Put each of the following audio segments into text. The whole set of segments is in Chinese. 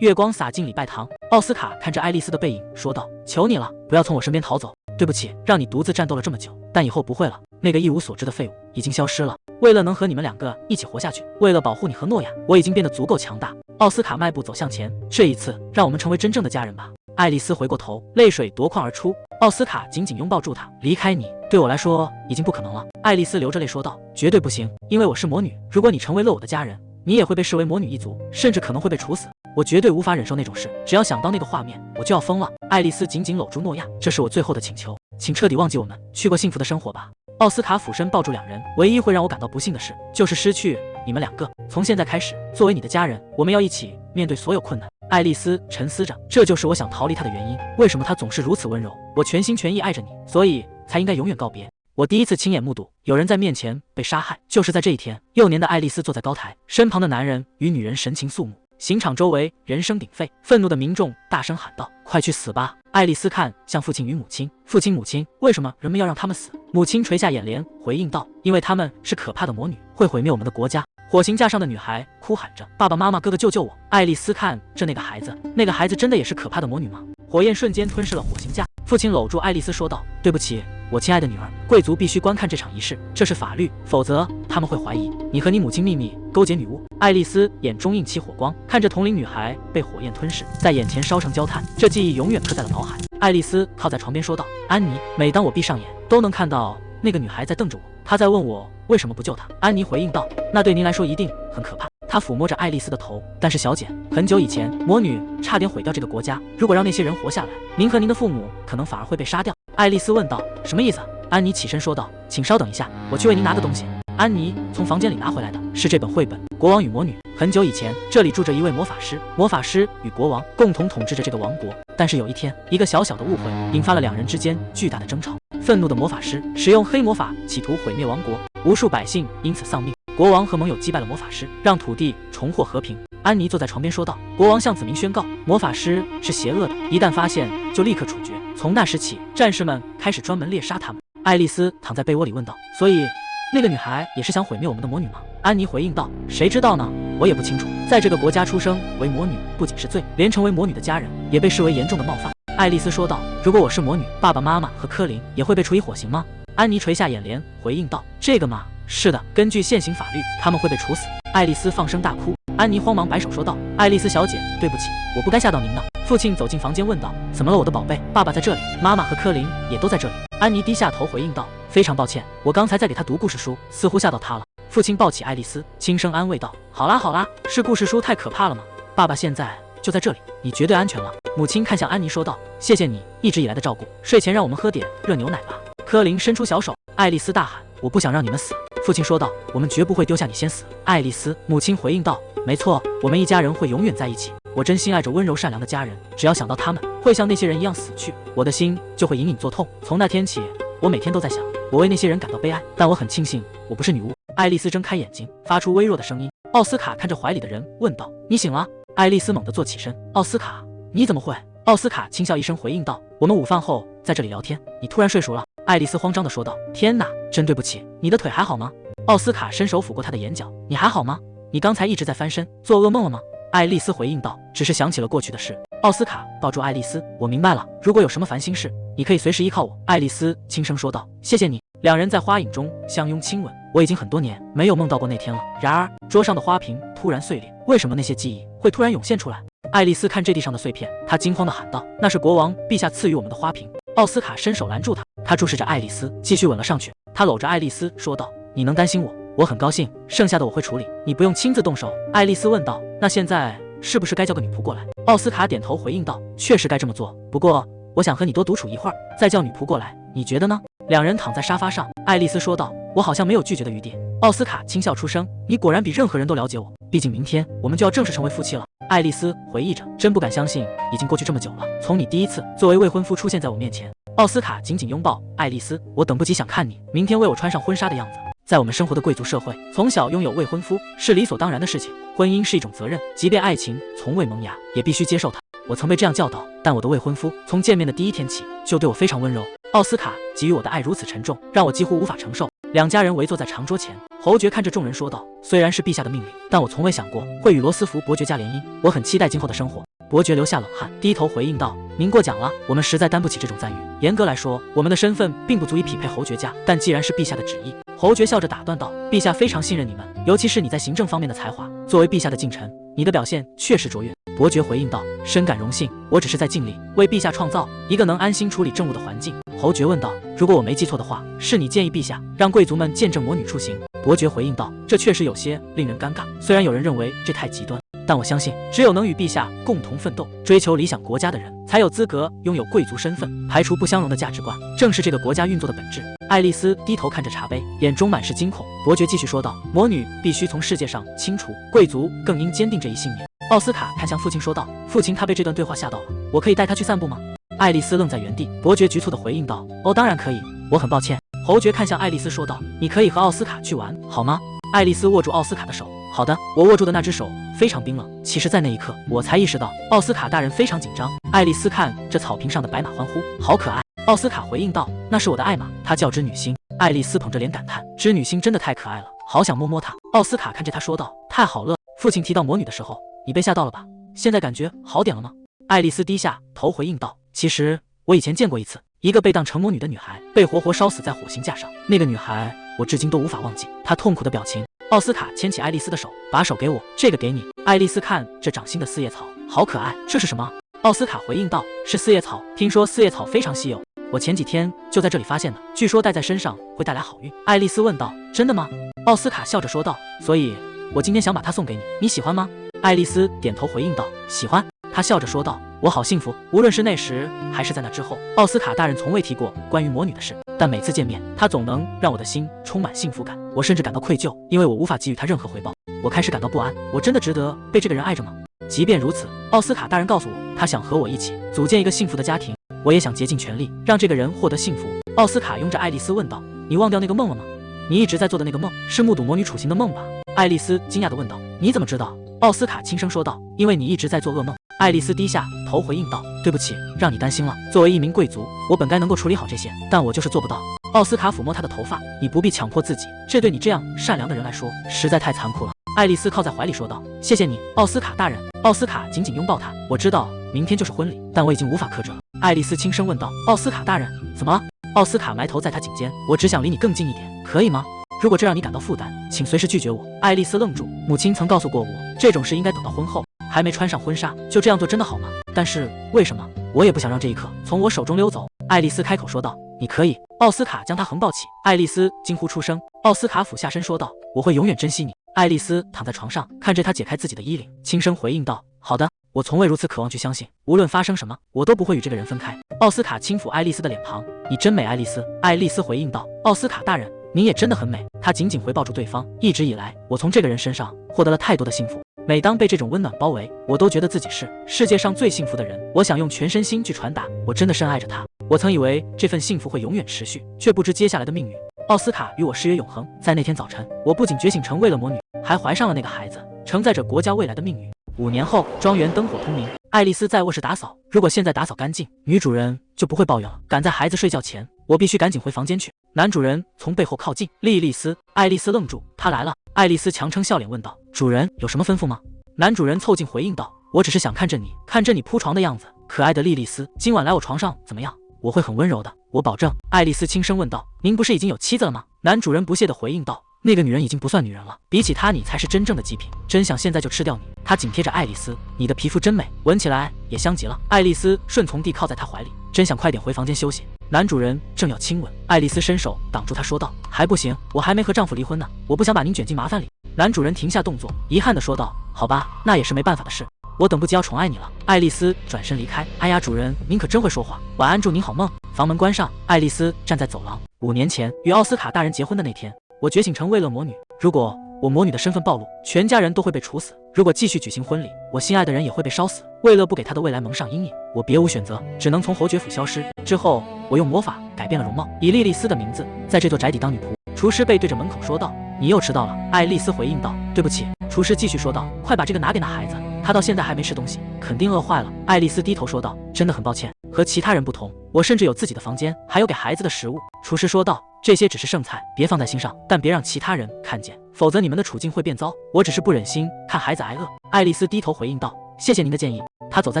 月光洒进礼拜堂，奥斯卡看着爱丽丝的背影说道：“求你了，不要从我身边逃走。对不起，让你独自战斗了这么久，但以后不会了。那个一无所知的废物已经消失了。为了能和你们两个一起活下去，为了保护你和诺亚，我已经变得足够强大。”奥斯卡迈步走向前，这一次让我们成为真正的家人吧。爱丽丝回过头，泪水夺眶而出。奥斯卡紧紧拥抱住她，离开你对我来说已经不可能了。爱丽丝流着泪说道：“绝对不行，因为我是魔女。如果你成为了我的家人，你也会被视为魔女一族，甚至可能会被处死。我绝对无法忍受那种事，只要想到那个画面，我就要疯了。”爱丽丝紧紧搂住诺亚，这是我最后的请求，请彻底忘记我们，去过幸福的生活吧。奥斯卡俯身抱住两人，唯一会让我感到不幸的事，就是失去你们两个。从现在开始，作为你的家人，我们要一起面对所有困难。爱丽丝沉思着，这就是我想逃离他的原因。为什么他总是如此温柔？我全心全意爱着你，所以才应该永远告别。我第一次亲眼目睹有人在面前被杀害，就是在这一天。幼年的爱丽丝坐在高台，身旁的男人与女人神情肃穆，刑场周围人声鼎沸，愤怒的民众大声喊道：“快去死吧！”爱丽丝看向父亲与母亲，父亲母亲，为什么人们要让他们死？母亲垂下眼帘回应道：“因为他们是可怕的魔女，会毁灭我们的国家。”火刑架上的女孩哭喊着：“爸爸妈妈，哥哥，救救我！”爱丽丝看着那个孩子，那个孩子真的也是可怕的魔女吗？火焰瞬间吞噬了火刑架，父亲搂住爱丽丝说道：“对不起，我亲爱的女儿，贵族必须观看这场仪式，这是法律，否则他们会怀疑你和你母亲秘密勾结女巫。”爱丽丝眼中映起火光，看着同龄女孩被火焰吞噬，在眼前烧成焦炭，这记忆永远刻在了脑海。爱丽丝靠在床边说道：“安妮，每当我闭上眼，都能看到那个女孩在瞪着我，她在问我为什么不救她。”安妮回应道：“那对您来说一定很可怕。”她抚摸着爱丽丝的头，但是小姐，很久以前，魔女差点毁掉这个国家，如果让那些人活下来，您和您的父母可能反而会被杀掉。爱丽丝问道：“什么意思？”安妮起身说道：“请稍等一下，我去为您拿个东西。”安妮从房间里拿回来的是这本绘本《国王与魔女》。很久以前，这里住着一位魔法师，魔法师与国王共同统治着这个王国。但是有一天，一个小小的误会引发了两人之间巨大的争吵。愤怒的魔法师使用黑魔法企图毁灭王国，无数百姓因此丧命。国王和盟友击败了魔法师，让土地重获和平。安妮坐在床边说道：“国王向子民宣告，魔法师是邪恶的，一旦发现就立刻处决。从那时起，战士们开始专门猎杀他们。”爱丽丝躺在被窝里问道：“所以那个女孩也是想毁灭我们的魔女吗？”安妮回应道：“谁知道呢？我也不清楚。在这个国家出生为魔女不仅是罪，连成为魔女的家人也被视为严重的冒犯。”爱丽丝说道：“如果我是魔女，爸爸妈妈和科林也会被处以火刑吗？”安妮垂下眼帘回应道：“这个嘛，是的，根据现行法律，他们会被处死。”爱丽丝放声大哭。安妮慌忙摆手说道：“爱丽丝小姐，对不起，我不该吓到您的。”父亲走进房间问道：“怎么了，我的宝贝？爸爸在这里，妈妈和科林也都在这里。”安妮低下头回应道：“非常抱歉，我刚才在给他读故事书，似乎吓到他了。”父亲抱起爱丽丝，轻声安慰道：“好啦好啦，是故事书太可怕了吗？爸爸现在就在这里，你绝对安全了。”母亲看向安妮说道：“谢谢你一直以来的照顾，睡前让我们喝点热牛奶吧。”科林伸出小手，爱丽丝大喊：“我不想让你们死！”父亲说道：“我们绝不会丢下你先死。”爱丽丝母亲回应道：“没错，我们一家人会永远在一起。我真心爱着温柔善良的家人，只要想到他们会像那些人一样死去，我的心就会隐隐作痛。从那天起，我每天都在想，我为那些人感到悲哀，但我很庆幸我不是女巫。”爱丽丝睁开眼睛，发出微弱的声音。奥斯卡看着怀里的人问道：“你醒了？”爱丽丝猛地坐起身。“奥斯卡，你怎么会？”奥斯卡轻笑一声回应道：“我们午饭后在这里聊天，你突然睡熟了。”爱丽丝慌张地说道：“天哪，真对不起，你的腿还好吗？”奥斯卡伸手抚过她的眼角：“你还好吗？你刚才一直在翻身，做噩梦了吗？”爱丽丝回应道：“只是想起了过去的事。”奥斯卡抱住爱丽丝：“我明白了，如果有什么烦心事，你可以随时依靠我。”爱丽丝轻声说道：“谢谢你。”两人在花影中相拥亲吻。我已经很多年没有梦到过那天了。然而，桌上的花瓶突然碎裂，为什么那些记忆会突然涌现出来？爱丽丝看这地上的碎片，她惊慌地喊道：“那是国王陛下赐予我们的花瓶。”奥斯卡伸手拦住她，他注视着爱丽丝，继续吻了上去。他搂着爱丽丝说道：“你能担心我，我很高兴，剩下的我会处理，你不用亲自动手。”爱丽丝问道：“那现在是不是该叫个女仆过来？”奥斯卡点头回应道：“确实该这么做，不过我想和你多独处一会儿，再叫女仆过来，你觉得呢？”两人躺在沙发上，爱丽丝说道：“我好像没有拒绝的余地。”奥斯卡轻笑出声：“你果然比任何人都了解我，毕竟明天我们就要正式成为夫妻了。”爱丽丝回忆着：“真不敢相信，已经过去这么久了，从你第一次作为未婚夫出现在我面前。”奥斯卡紧紧拥抱爱丽丝：“我等不及想看你明天为我穿上婚纱的样子。”在我们生活的贵族社会，从小拥有未婚夫是理所当然的事情，婚姻是一种责任，即便爱情从未萌芽，也必须接受它。我曾被这样教导，但我的未婚夫从见面的第一天起就对我非常温柔。奥斯卡给予我的爱如此沉重，让我几乎无法承受。两家人围坐在长桌前，侯爵看着众人说道：“虽然是陛下的命令，但我从未想过会与罗斯福伯爵家联姻。我很期待今后的生活。”伯爵流下冷汗，低头回应道：“您过奖了，我们实在担不起这种赞誉。严格来说，我们的身份并不足以匹配侯爵家，但既然是陛下的旨意。”侯爵笑着打断道：“陛下非常信任你们，尤其是你在行政方面的才华。作为陛下的近臣，你的表现确实卓越。”伯爵回应道：“深感荣幸，我只是在尽力为陛下创造一个能安心处理政务的环境。”侯爵问道：“如果我没记错的话，是你建议陛下让贵族们见证魔女出行？”伯爵回应道：“这确实有些令人尴尬，虽然有人认为这太极端。但我相信，只有能与陛下共同奋斗、追求理想国家的人，才有资格拥有贵族身份。排除不相容的价值观，正是这个国家运作的本质。”爱丽丝低头看着茶杯，眼中满是惊恐。伯爵继续说道：“魔女必须从世界上清除，贵族更应坚定这一信念。”奥斯卡看向父亲说道：“父亲，他被这段对话吓到了，我可以带他去散步吗？”爱丽丝愣在原地，伯爵局促地回应道：“哦，当然可以，我很抱歉。”侯爵看向爱丽丝说道：“你可以和奥斯卡去玩，好吗？”爱丽丝握住奥斯卡的手。好的，我握住的那只手非常冰冷。其实，在那一刻，我才意识到奥斯卡大人非常紧张。爱丽丝看这草坪上的白马，欢呼：“好可爱！”奥斯卡回应道：“那是我的爱马，它叫织女星。”爱丽丝捧着脸感叹：“织女星真的太可爱了，好想摸摸它。”奥斯卡看着她说道：“太好了。”父亲提到魔女的时候，你被吓到了吧？现在感觉好点了吗？爱丽丝低下头回应道：“其实我以前见过一次，一个被当成魔女的女孩被活活烧死在火刑架上。那个女孩，我至今都无法忘记她痛苦的表情。”奥斯卡牵起爱丽丝的手，把手给我，这个给你。爱丽丝看这掌心的四叶草，好可爱，这是什么？奥斯卡回应道：“是四叶草，听说四叶草非常稀有，我前几天就在这里发现的，据说戴在身上会带来好运。”爱丽丝问道：“真的吗？”奥斯卡笑着说道：“所以，我今天想把它送给你，你喜欢吗？”爱丽丝点头回应道：“喜欢。”他笑着说道：“我好幸福，无论是那时还是在那之后，奥斯卡大人从未提过关于魔女的事，但每次见面，他总能让我的心充满幸福感。我甚至感到愧疚，因为我无法给予他任何回报。我开始感到不安，我真的值得被这个人爱着吗？即便如此，奥斯卡大人告诉我，他想和我一起组建一个幸福的家庭，我也想竭尽全力让这个人获得幸福。”奥斯卡拥着爱丽丝问道：“你忘掉那个梦了吗？你一直在做的那个梦，是目睹魔女处刑的梦吧？”爱丽丝惊讶地问道：“你怎么知道？”奥斯卡轻声说道：“因为你一直在做噩梦。”爱丽丝低下头回应道：“对不起，让你担心了。作为一名贵族，我本该能够处理好这些，但我就是做不到。”奥斯卡抚摸她的头发：“你不必强迫自己，这对你这样善良的人来说实在太残酷了。”爱丽丝靠在怀里说道：“谢谢你，奥斯卡大人。”奥斯卡紧紧拥抱她：“我知道明天就是婚礼，但我已经无法克制了。”爱丽丝轻声问道：“奥斯卡大人，怎么了？”奥斯卡埋头在她颈间：“我只想离你更近一点，可以吗？如果这让你感到负担，请随时拒绝我。”爱丽丝愣住，母亲曾告诉过我，这种事应该等到婚后，还没穿上婚纱就这样做真的好吗？但是为什么？我也不想让这一刻从我手中溜走。爱丽丝开口说道：“你可以。”奥斯卡将她横抱起，爱丽丝惊呼出声。奥斯卡俯下身说道：“我会永远珍惜你。”爱丽丝躺在床上，看着他解开自己的衣领，轻声回应道：“好的。”我从未如此渴望去相信，无论发生什么，我都不会与这个人分开。奥斯卡轻抚爱丽丝的脸庞：“你真美，爱丽丝。”爱丽丝回应道：“奥斯卡大人，您也真的很美。”她紧紧回抱住对方。一直以来，我从这个人身上获得了太多的幸福。每当被这种温暖包围，我都觉得自己是世界上最幸福的人。我想用全身心去传达，我真的深爱着他。我曾以为这份幸福会永远持续，却不知接下来的命运。奥斯卡与我誓约永恒。在那天早晨，我不仅觉醒成为了魔女，还怀上了那个孩子，承载着国家未来的命运。5年后，庄园灯火通明。爱丽丝在卧室打扫，如果现在打扫干净，女主人就不会抱怨了。赶在孩子睡觉前，我必须赶紧回房间去。男主人从背后靠近，莉莉丝。爱丽丝愣住，他来了。爱丽丝强撑笑脸问道：“主人有什么吩咐吗？”男主人凑近回应道：“我只是想看着你，看着你铺床的样子。可爱的莉莉丝，今晚来我床上怎么样？我会很温柔的，我保证。”爱丽丝轻声问道：“您不是已经有妻子了吗？”男主人不屑地回应道：“那个女人已经不算女人了，比起她，你才是真正的极品。真想现在就吃掉你。”他紧贴着爱丽丝：“你的皮肤真美，闻起来也香极了。”爱丽丝顺从地靠在他怀里，真想快点回房间休息。男主人正要亲吻，爱丽丝伸手挡住他，说道：“还不行，我还没和丈夫离婚呢，我不想把您卷进麻烦里。”男主人停下动作，遗憾地说道：“好吧，那也是没办法的事，我等不及要宠爱你了。”爱丽丝转身离开。哎呀，主人，您可真会说话。晚安，祝您好梦。房门关上，爱丽丝站在走廊。5年前与奥斯卡大人结婚的那天，我觉醒成为了魔女。如果我魔女的身份暴露，全家人都会被处死。如果继续举行婚礼，我心爱的人也会被烧死。为了不给他的未来蒙上阴影，我别无选择，只能从侯爵府消失。之后，我用魔法改变了容貌，以莉莉丝的名字在这座宅邸当女仆。厨师背对着门口说道：“你又迟到了。”爱丽丝回应道：“对不起。”厨师继续说道：“快把这个拿给那孩子，他到现在还没吃东西，肯定饿坏了。”爱丽丝低头说道：“真的很抱歉，和其他人不同，我甚至有自己的房间，还有给孩子的食物。”厨师说道：“这些只是剩菜，别放在心上，但别让其他人看见，否则你们的处境会变糟。我只是不忍心看孩子挨饿。”爱丽丝低头回应道：“谢谢您的建议。他走在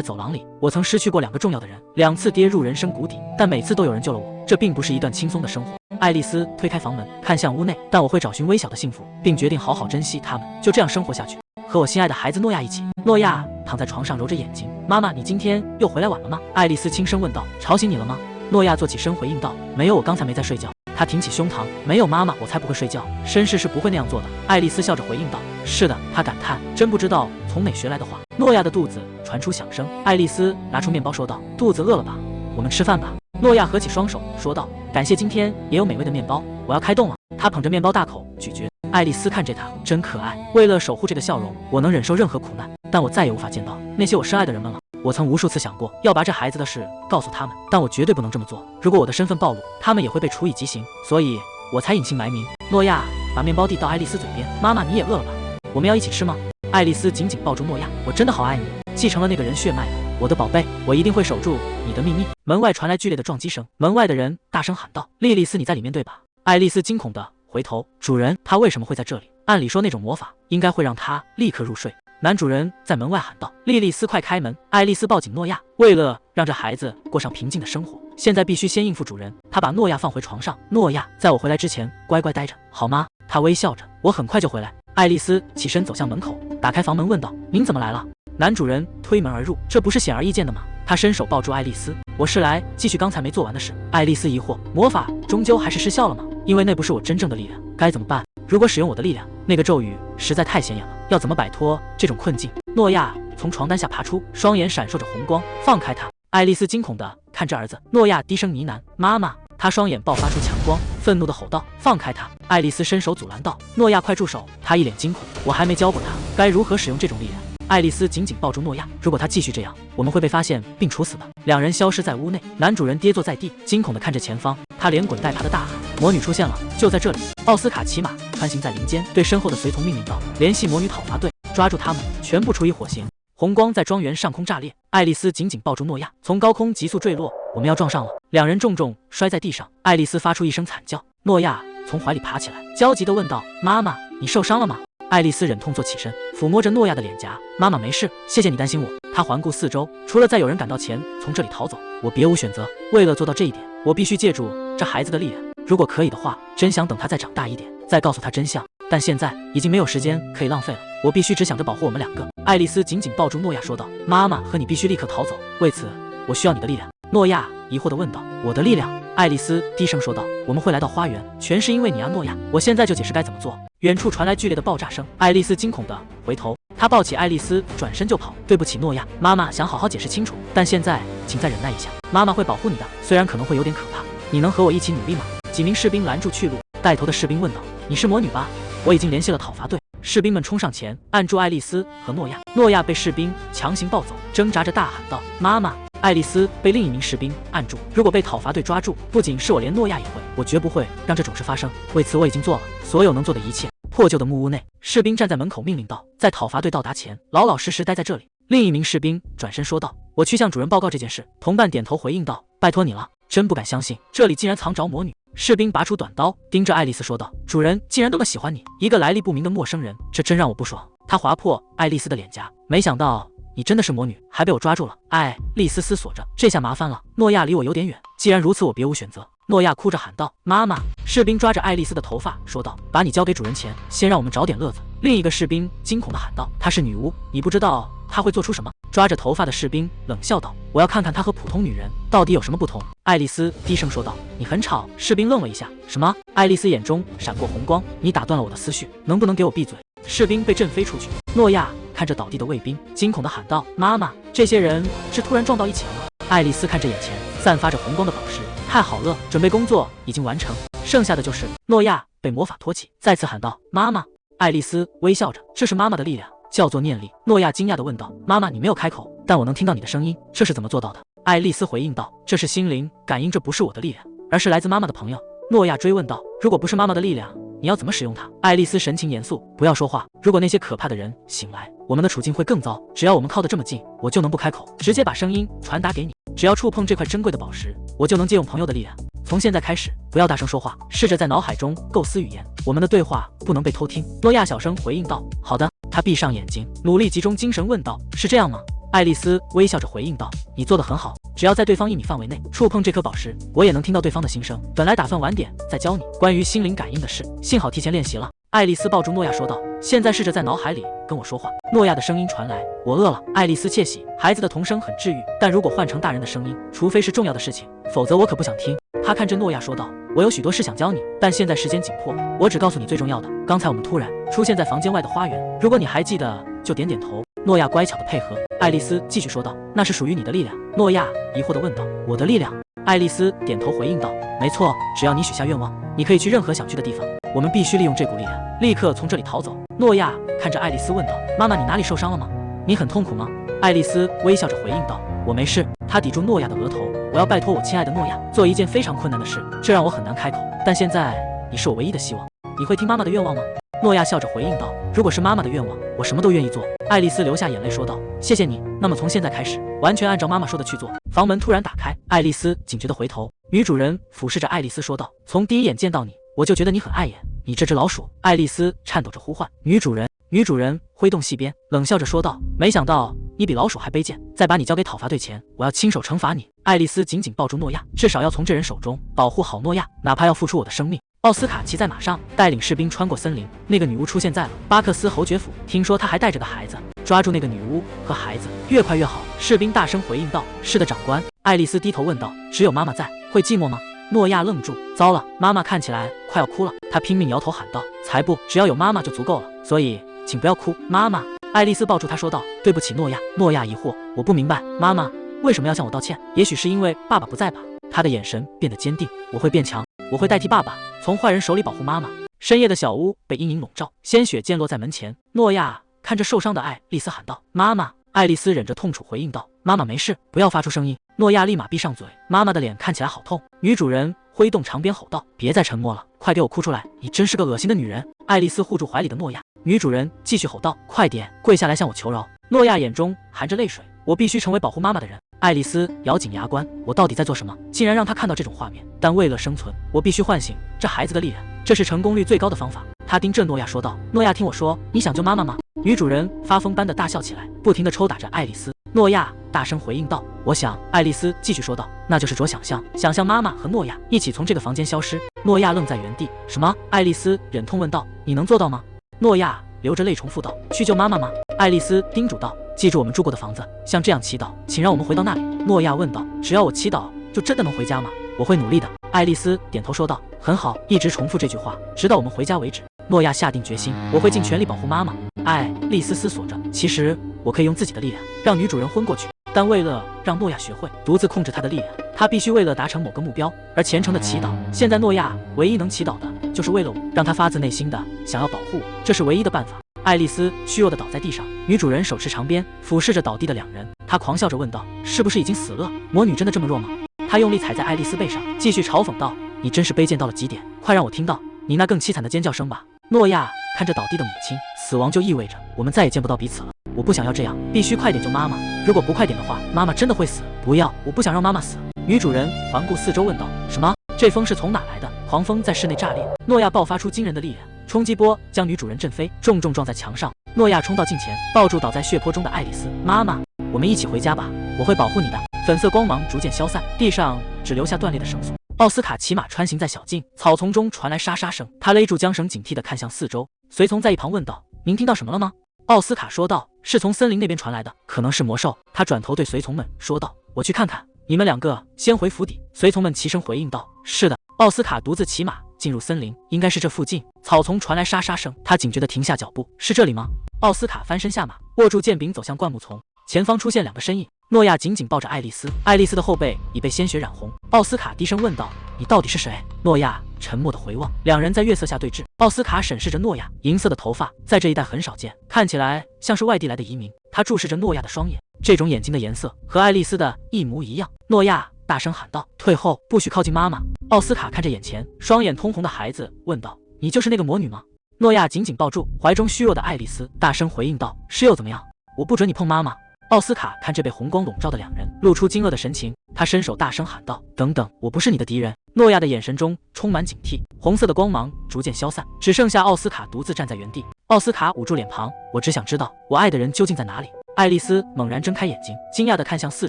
走廊里，我曾失去过2个重要的人，2次跌入人生谷底，但每次都有人救了我。这并不是一段轻松的生活。爱丽丝推开房门，看向屋内，但我会找寻微小的幸福，并决定好好珍惜它们，就这样生活下去，和我心爱的孩子诺亚一起。诺亚躺在床上揉着眼睛，妈妈，你今天又回来晚了吗？爱丽丝轻声问道。吵醒你了吗？诺亚坐起身回应道，没有，我刚才没在睡觉。他挺起胸膛，没有妈妈，我才不会睡觉，绅士是不会那样做的。爱丽丝笑着回应道，是的，他感叹，真不知道从哪学来的话。诺亚的肚子传出响声，爱丽丝拿出面包说道，肚子饿了吧？我们吃饭吧。诺亚合起双手说道，感谢今天也有美味的面包，我要开动了。他捧着面包大口咀嚼。爱丽丝看着他，真可爱。为了守护这个笑容，我能忍受任何苦难，但我再也无法见到那些我深爱的人们了。我曾无数次想过要把这孩子的事告诉他们，但我绝对不能这么做。如果我的身份暴露，他们也会被处以极刑，所以我才隐姓埋名。诺亚把面包递到爱丽丝嘴边，妈妈，你也饿了吧？我们要一起吃吗？爱丽丝紧紧抱住诺亚，我真的好爱你，继承了那个人血脉的我的宝贝，我一定会守住你的秘密。门外传来剧烈的撞击声，门外的人大声喊道，莉莉丝，你在里面对吧？爱丽丝惊恐地回头，主人，他为什么会在这里？按理说那种魔法应该会让他立刻入睡。男主人在门外喊道，莉莉丝，快开门！爱丽丝抱紧诺亚，为了让这孩子过上平静的生活，现在必须先应付主人。他把诺亚放回床上，诺亚，在我回来之前乖乖待着，好吗？他微笑着，我很快就回来。爱丽丝起身走向门口，打开房门问道，您怎么来了？男主人推门而入，这不是显而易见的吗？他伸手抱住爱丽丝，我是来继续刚才没做完的事。爱丽丝疑惑，魔法终究还是失效了吗？因为那不是我真正的力量，该怎么办？如果使用我的力量，那个咒语实在太显眼了，要怎么摆脱这种困境？诺亚从床单下爬出，双眼闪烁着红光，放开他！爱丽丝惊恐地看着儿子，诺亚低声呢喃，妈妈！他双眼爆发出强光，愤怒地吼道，放开他！爱丽丝伸手阻拦道，诺亚，快住手！他一脸惊恐，我还没教过他该如何使用这种力量。爱丽丝紧紧抱住诺亚，如果他继续这样，我们会被发现并处死的。两人消失在屋内，男主人跌坐在地，惊恐地看着前方，他连滚带爬地大喊，魔女出现了，就在这里！奥斯卡骑马穿行在林间，对身后的随从命令道，联系魔女讨伐队，抓住他们，全部处以火刑。红光在庄园上空炸裂，爱丽丝紧紧抱住诺亚，从高空急速坠落，我们要撞上了！两人重重摔在地上，爱丽丝发出一声惨叫，诺亚从怀里爬起来，焦急地问道，妈妈，你受伤了吗？爱丽丝忍痛坐起身，抚摸着诺亚的脸颊，妈妈没事，谢谢你担心我。她环顾四周，除了再有人赶到前从这里逃走，我别无选择。为了做到这一点，我必须借助这孩子的力量。如果可以的话，真想等他再长大一点，再告诉他真相。但现在已经没有时间可以浪费了，我必须只想着保护我们两个。爱丽丝紧紧抱住诺亚说道，妈妈和你必须立刻逃走，为此我需要你的力量。诺亚疑惑地问道，我的力量？爱丽丝低声说道，我们会来到花园，全是因为你啊，诺亚。我现在就解释该怎么做。远处传来剧烈的爆炸声，爱丽丝惊恐地回头，她抱起爱丽丝转身就跑。对不起，诺亚，妈妈想好好解释清楚，但现在请再忍耐一下，妈妈会保护你的，虽然可能会有点可怕。你能和我一起努力吗？几名士兵拦住去路，带头的士兵问道，你是魔女吧？我已经联系了讨伐队。士兵们冲上前按住爱丽丝和诺亚，诺亚被士兵强行抱走，挣扎着大喊道，妈妈！爱丽丝被另一名士兵按住，如果被讨伐队抓住，不仅是我，连诺亚也会。我绝不会让这种事发生，为此我已经做了所有能做的一切。破旧的木屋内，士兵站在门口命令道，在讨伐队到达前，老老实实待在这里。另一名士兵转身说道，我去向主人报告这件事。同伴点头回应道，拜托你了，真不敢相信这里竟然藏着魔女。士兵拔出短刀，盯着爱丽丝说道，主人竟然这么喜欢你，一个来历不明的陌生人，这真让我不爽。他划破爱丽丝的脸颊，没想到你真的是魔女，还被我抓住了。爱丽丝思索着，这下麻烦了，诺亚离我有点远，既然如此，我别无选择。诺亚哭着喊道，妈妈！士兵抓着爱丽丝的头发说道，把你交给主人前，先让我们找点乐子。另一个士兵惊恐地喊道，她是女巫，你不知道她会做出什么。抓着头发的士兵冷笑道，我要看看她和普通女人到底有什么不同。爱丽丝低声说道，你很吵。士兵愣了一下，什么？爱丽丝眼中闪过红光，你打断了我的思绪，能不能给我闭嘴？士兵被震飞出去。诺亚看着倒地的卫兵，惊恐地喊道，妈妈，这些人是突然撞到一起了吗？爱丽丝看着眼前散发着红光的宝石，太好了，准备工作已经完成，剩下的就是……诺亚被魔法托起，再次喊道，妈妈！爱丽丝微笑着，这是妈妈的力量，叫做念力。诺亚惊讶地问道，妈妈，你没有开口，但我能听到你的声音，这是怎么做到的？爱丽丝回应道，这是心灵感应，这不是我的力量，而是来自妈妈的朋友。诺亚追问道，如果不是妈妈的力量，你要怎么使用它？爱丽丝神情严肃，不要说话，如果那些可怕的人醒来，我们的处境会更糟。只要我们靠得这么近，我就能不开口，直接把声音传达给你。只要触碰这块珍贵的宝石，我就能借用朋友的力量。从现在开始，不要大声说话，试着在脑海中构思语言，我们的对话不能被偷听。诺亚小声回应道，好的。他闭上眼睛，努力集中精神问道：“是这样吗？”爱丽丝微笑着回应道：“你做得很好，只要在对方1米范围内触碰这颗宝石，我也能听到对方的心声。本来打算晚点再教你关于心灵感应的事，幸好提前练习了。”爱丽丝抱住诺亚说道：“现在试着在脑海里跟我说话。”诺亚的声音传来：“我饿了。”爱丽丝窃喜，孩子的童声很治愈，但如果换成大人的声音，除非是重要的事情，否则我可不想听。她看着诺亚说道：“我有许多事想教你，但现在时间紧迫，我只告诉你最重要的。刚才我们突然出现在房间外的花园，如果你还记得，就点点头。”诺亚乖巧的配合。爱丽丝继续说道：“那是属于你的力量。”诺亚疑惑地问道：“我的力量？”爱丽丝点头回应道：“没错，只要你许下愿望，你可以去任何想去的地方。我们必须利用这股力量，立刻从这里逃走。”诺亚看着爱丽丝问道：“妈妈，你哪里受伤了吗？你很痛苦吗？”爱丽丝微笑着回应道：“我没事。”她抵住诺亚的额头：“我要拜托我亲爱的诺亚做一件非常困难的事，这让我很难开口。但现在你是我唯一的希望，你会听妈妈的愿望吗？”诺亚笑着回应道：“如果是妈妈的愿望，我什么都愿意做。”爱丽丝流下眼泪说道：“谢谢你。那么从现在开始，完全按照妈妈说的去做。”房门突然打开，爱丽丝警觉地回头，女主人俯视着爱丽丝说道：“从第一眼见到你，我就觉得你很碍眼，你这只老鼠。”爱丽丝颤抖着呼唤：“女主人！”女主人挥动细鞭，冷笑着说道：“没想到你比老鼠还卑贱，在把你交给讨伐队前，我要亲手惩罚你。”爱丽丝紧紧抱住诺亚，至少要从这人手中保护好诺亚，哪怕要付出我的生命。奥斯卡骑在马上，带领士兵穿过森林。那个女巫出现在了巴克斯侯爵府，听说她还带着个孩子。抓住那个女巫和孩子，越快越好。士兵大声回应道：“是的，长官。”爱丽丝低头问道：“只有妈妈在，会寂寞吗？”诺亚愣住，糟了，妈妈看起来快要哭了。他拼命摇头喊道：“才不，只要有妈妈就足够了，所以请不要哭，妈妈。”爱丽丝抱住他说道：“对不起，诺亚。”诺亚疑惑：“我不明白，妈妈为什么要向我道歉？也许是因为爸爸不在吧？”他的眼神变得坚定：“我会变强，我会代替爸爸，从坏人手里保护妈妈。”深夜的小屋被阴影笼罩，鲜血溅落在门前。诺亚看着受伤的爱丽丝喊道：“妈妈！”爱丽丝忍着痛楚回应道：“妈妈没事，不要发出声音。”诺亚立马闭上嘴。妈妈的脸看起来好痛。女主人挥动长鞭吼道：“别再沉默了，快给我哭出来！你真是个恶心的女人！”爱丽丝护住怀里的诺亚。女主人继续吼道：“快点，跪下来向我求饶！”诺亚眼中含着泪水：“我必须成为保护妈妈的人。”爱丽丝咬紧牙关：“我到底在做什么？竟然让她看到这种画面？但为了生存，我必须唤醒这孩子的力量，这是成功率最高的方法。”她盯着诺亚说道：“诺亚，听我说，你想救妈妈吗？”女主人发疯般的大笑起来，不停地抽打着爱丽丝。诺亚大声回应道：“我想。”爱丽丝继续说道：“那就是着想象，想象妈妈和诺亚一起从这个房间消失。”诺亚愣在原地。“什么？”爱丽丝忍痛问道：“你能做到吗？”诺亚流着泪重复道：“去救妈妈吗？”爱丽丝叮嘱道：“记住我们住过的房子，像这样祈祷，请让我们回到那里。”诺亚问道：“只要我祈祷，就真的能回家吗？”“我会努力的。”爱丽丝点头说道：“很好，一直重复这句话，直到我们回家为止。”诺亚下定决心：“我会尽全力保护妈妈。”爱丽丝思索着，其实我可以用自己的力量让女主人昏过去，但为了让诺亚学会独自控制她的力量，她必须为了达成某个目标而虔诚的祈祷。现在诺亚唯一能祈祷的就是为了我，让他发自内心的想要保护我，这是唯一的办法。爱丽丝虚弱的倒在地上，女主人手持长鞭俯视着倒地的两人，她狂笑着问道：“是不是已经死了？魔女真的这么弱吗？”她用力踩在爱丽丝背上，继续嘲讽道：“你真是卑贱到了极点，快让我听到你那更凄惨的尖叫声吧！”诺亚看着倒地的母亲，死亡就意味着我们再也见不到彼此了。我不想要这样，必须快点救妈妈。如果不快点的话，妈妈真的会死。不要，我不想让妈妈死。女主人环顾四周问道：“什么？这风是从哪来的？”狂风在室内炸裂，诺亚爆发出惊人的力量，冲击波将女主人震飞，重重撞在墙上。诺亚冲到近前，抱住倒在血泊中的爱丽丝：“妈妈，我们一起回家吧，我会保护你的。”粉色光芒逐渐消散，地上只留下断裂的绳索。奥斯卡骑马穿行在小径，草丛中传来沙沙声，他勒住缰绳，警惕地看向四周。随从在一旁问道：“您听到什么了吗？”奥斯卡说道：“是从森林那边传来的，可能是魔兽。”他转头对随从们说道：“我去看看，你们两个先回府邸。”随从们齐声回应道：“是的。”奥斯卡独自骑马进入森林，应该是这附近。草丛传来沙沙声，他警觉地停下脚步：“是这里吗？”奥斯卡翻身下马，握住剑柄走向灌木丛，前方出现两个身影。诺亚紧紧抱着爱丽丝，爱丽丝的后背已被鲜血染红。奥斯卡低声问道：“你到底是谁？”诺亚沉默地回望，两人在月色下对峙。奥斯卡审视着诺亚，银色的头发在这一带很少见，看起来像是外地来的移民。他注视着诺亚的双眼，这种眼睛的颜色和爱丽丝的一模一样。诺亚大声喊道：“退后，不许靠近妈妈！”奥斯卡看着眼前双眼通红的孩子，问道：“你就是那个魔女吗？”诺亚紧紧抱住怀中虚弱的爱丽丝，大声回应道：“是又怎么样？我不准你碰妈妈！”奥斯卡看这被红光笼罩的两人，露出惊愕的神情。他伸手大声喊道：“等等，我不是你的敌人！”诺亚的眼神中充满警惕，红色的光芒逐渐消散，只剩下奥斯卡独自站在原地。奥斯卡捂住脸庞：“我只想知道，我爱的人究竟在哪里？”爱丽丝猛然睁开眼睛，惊讶地看向四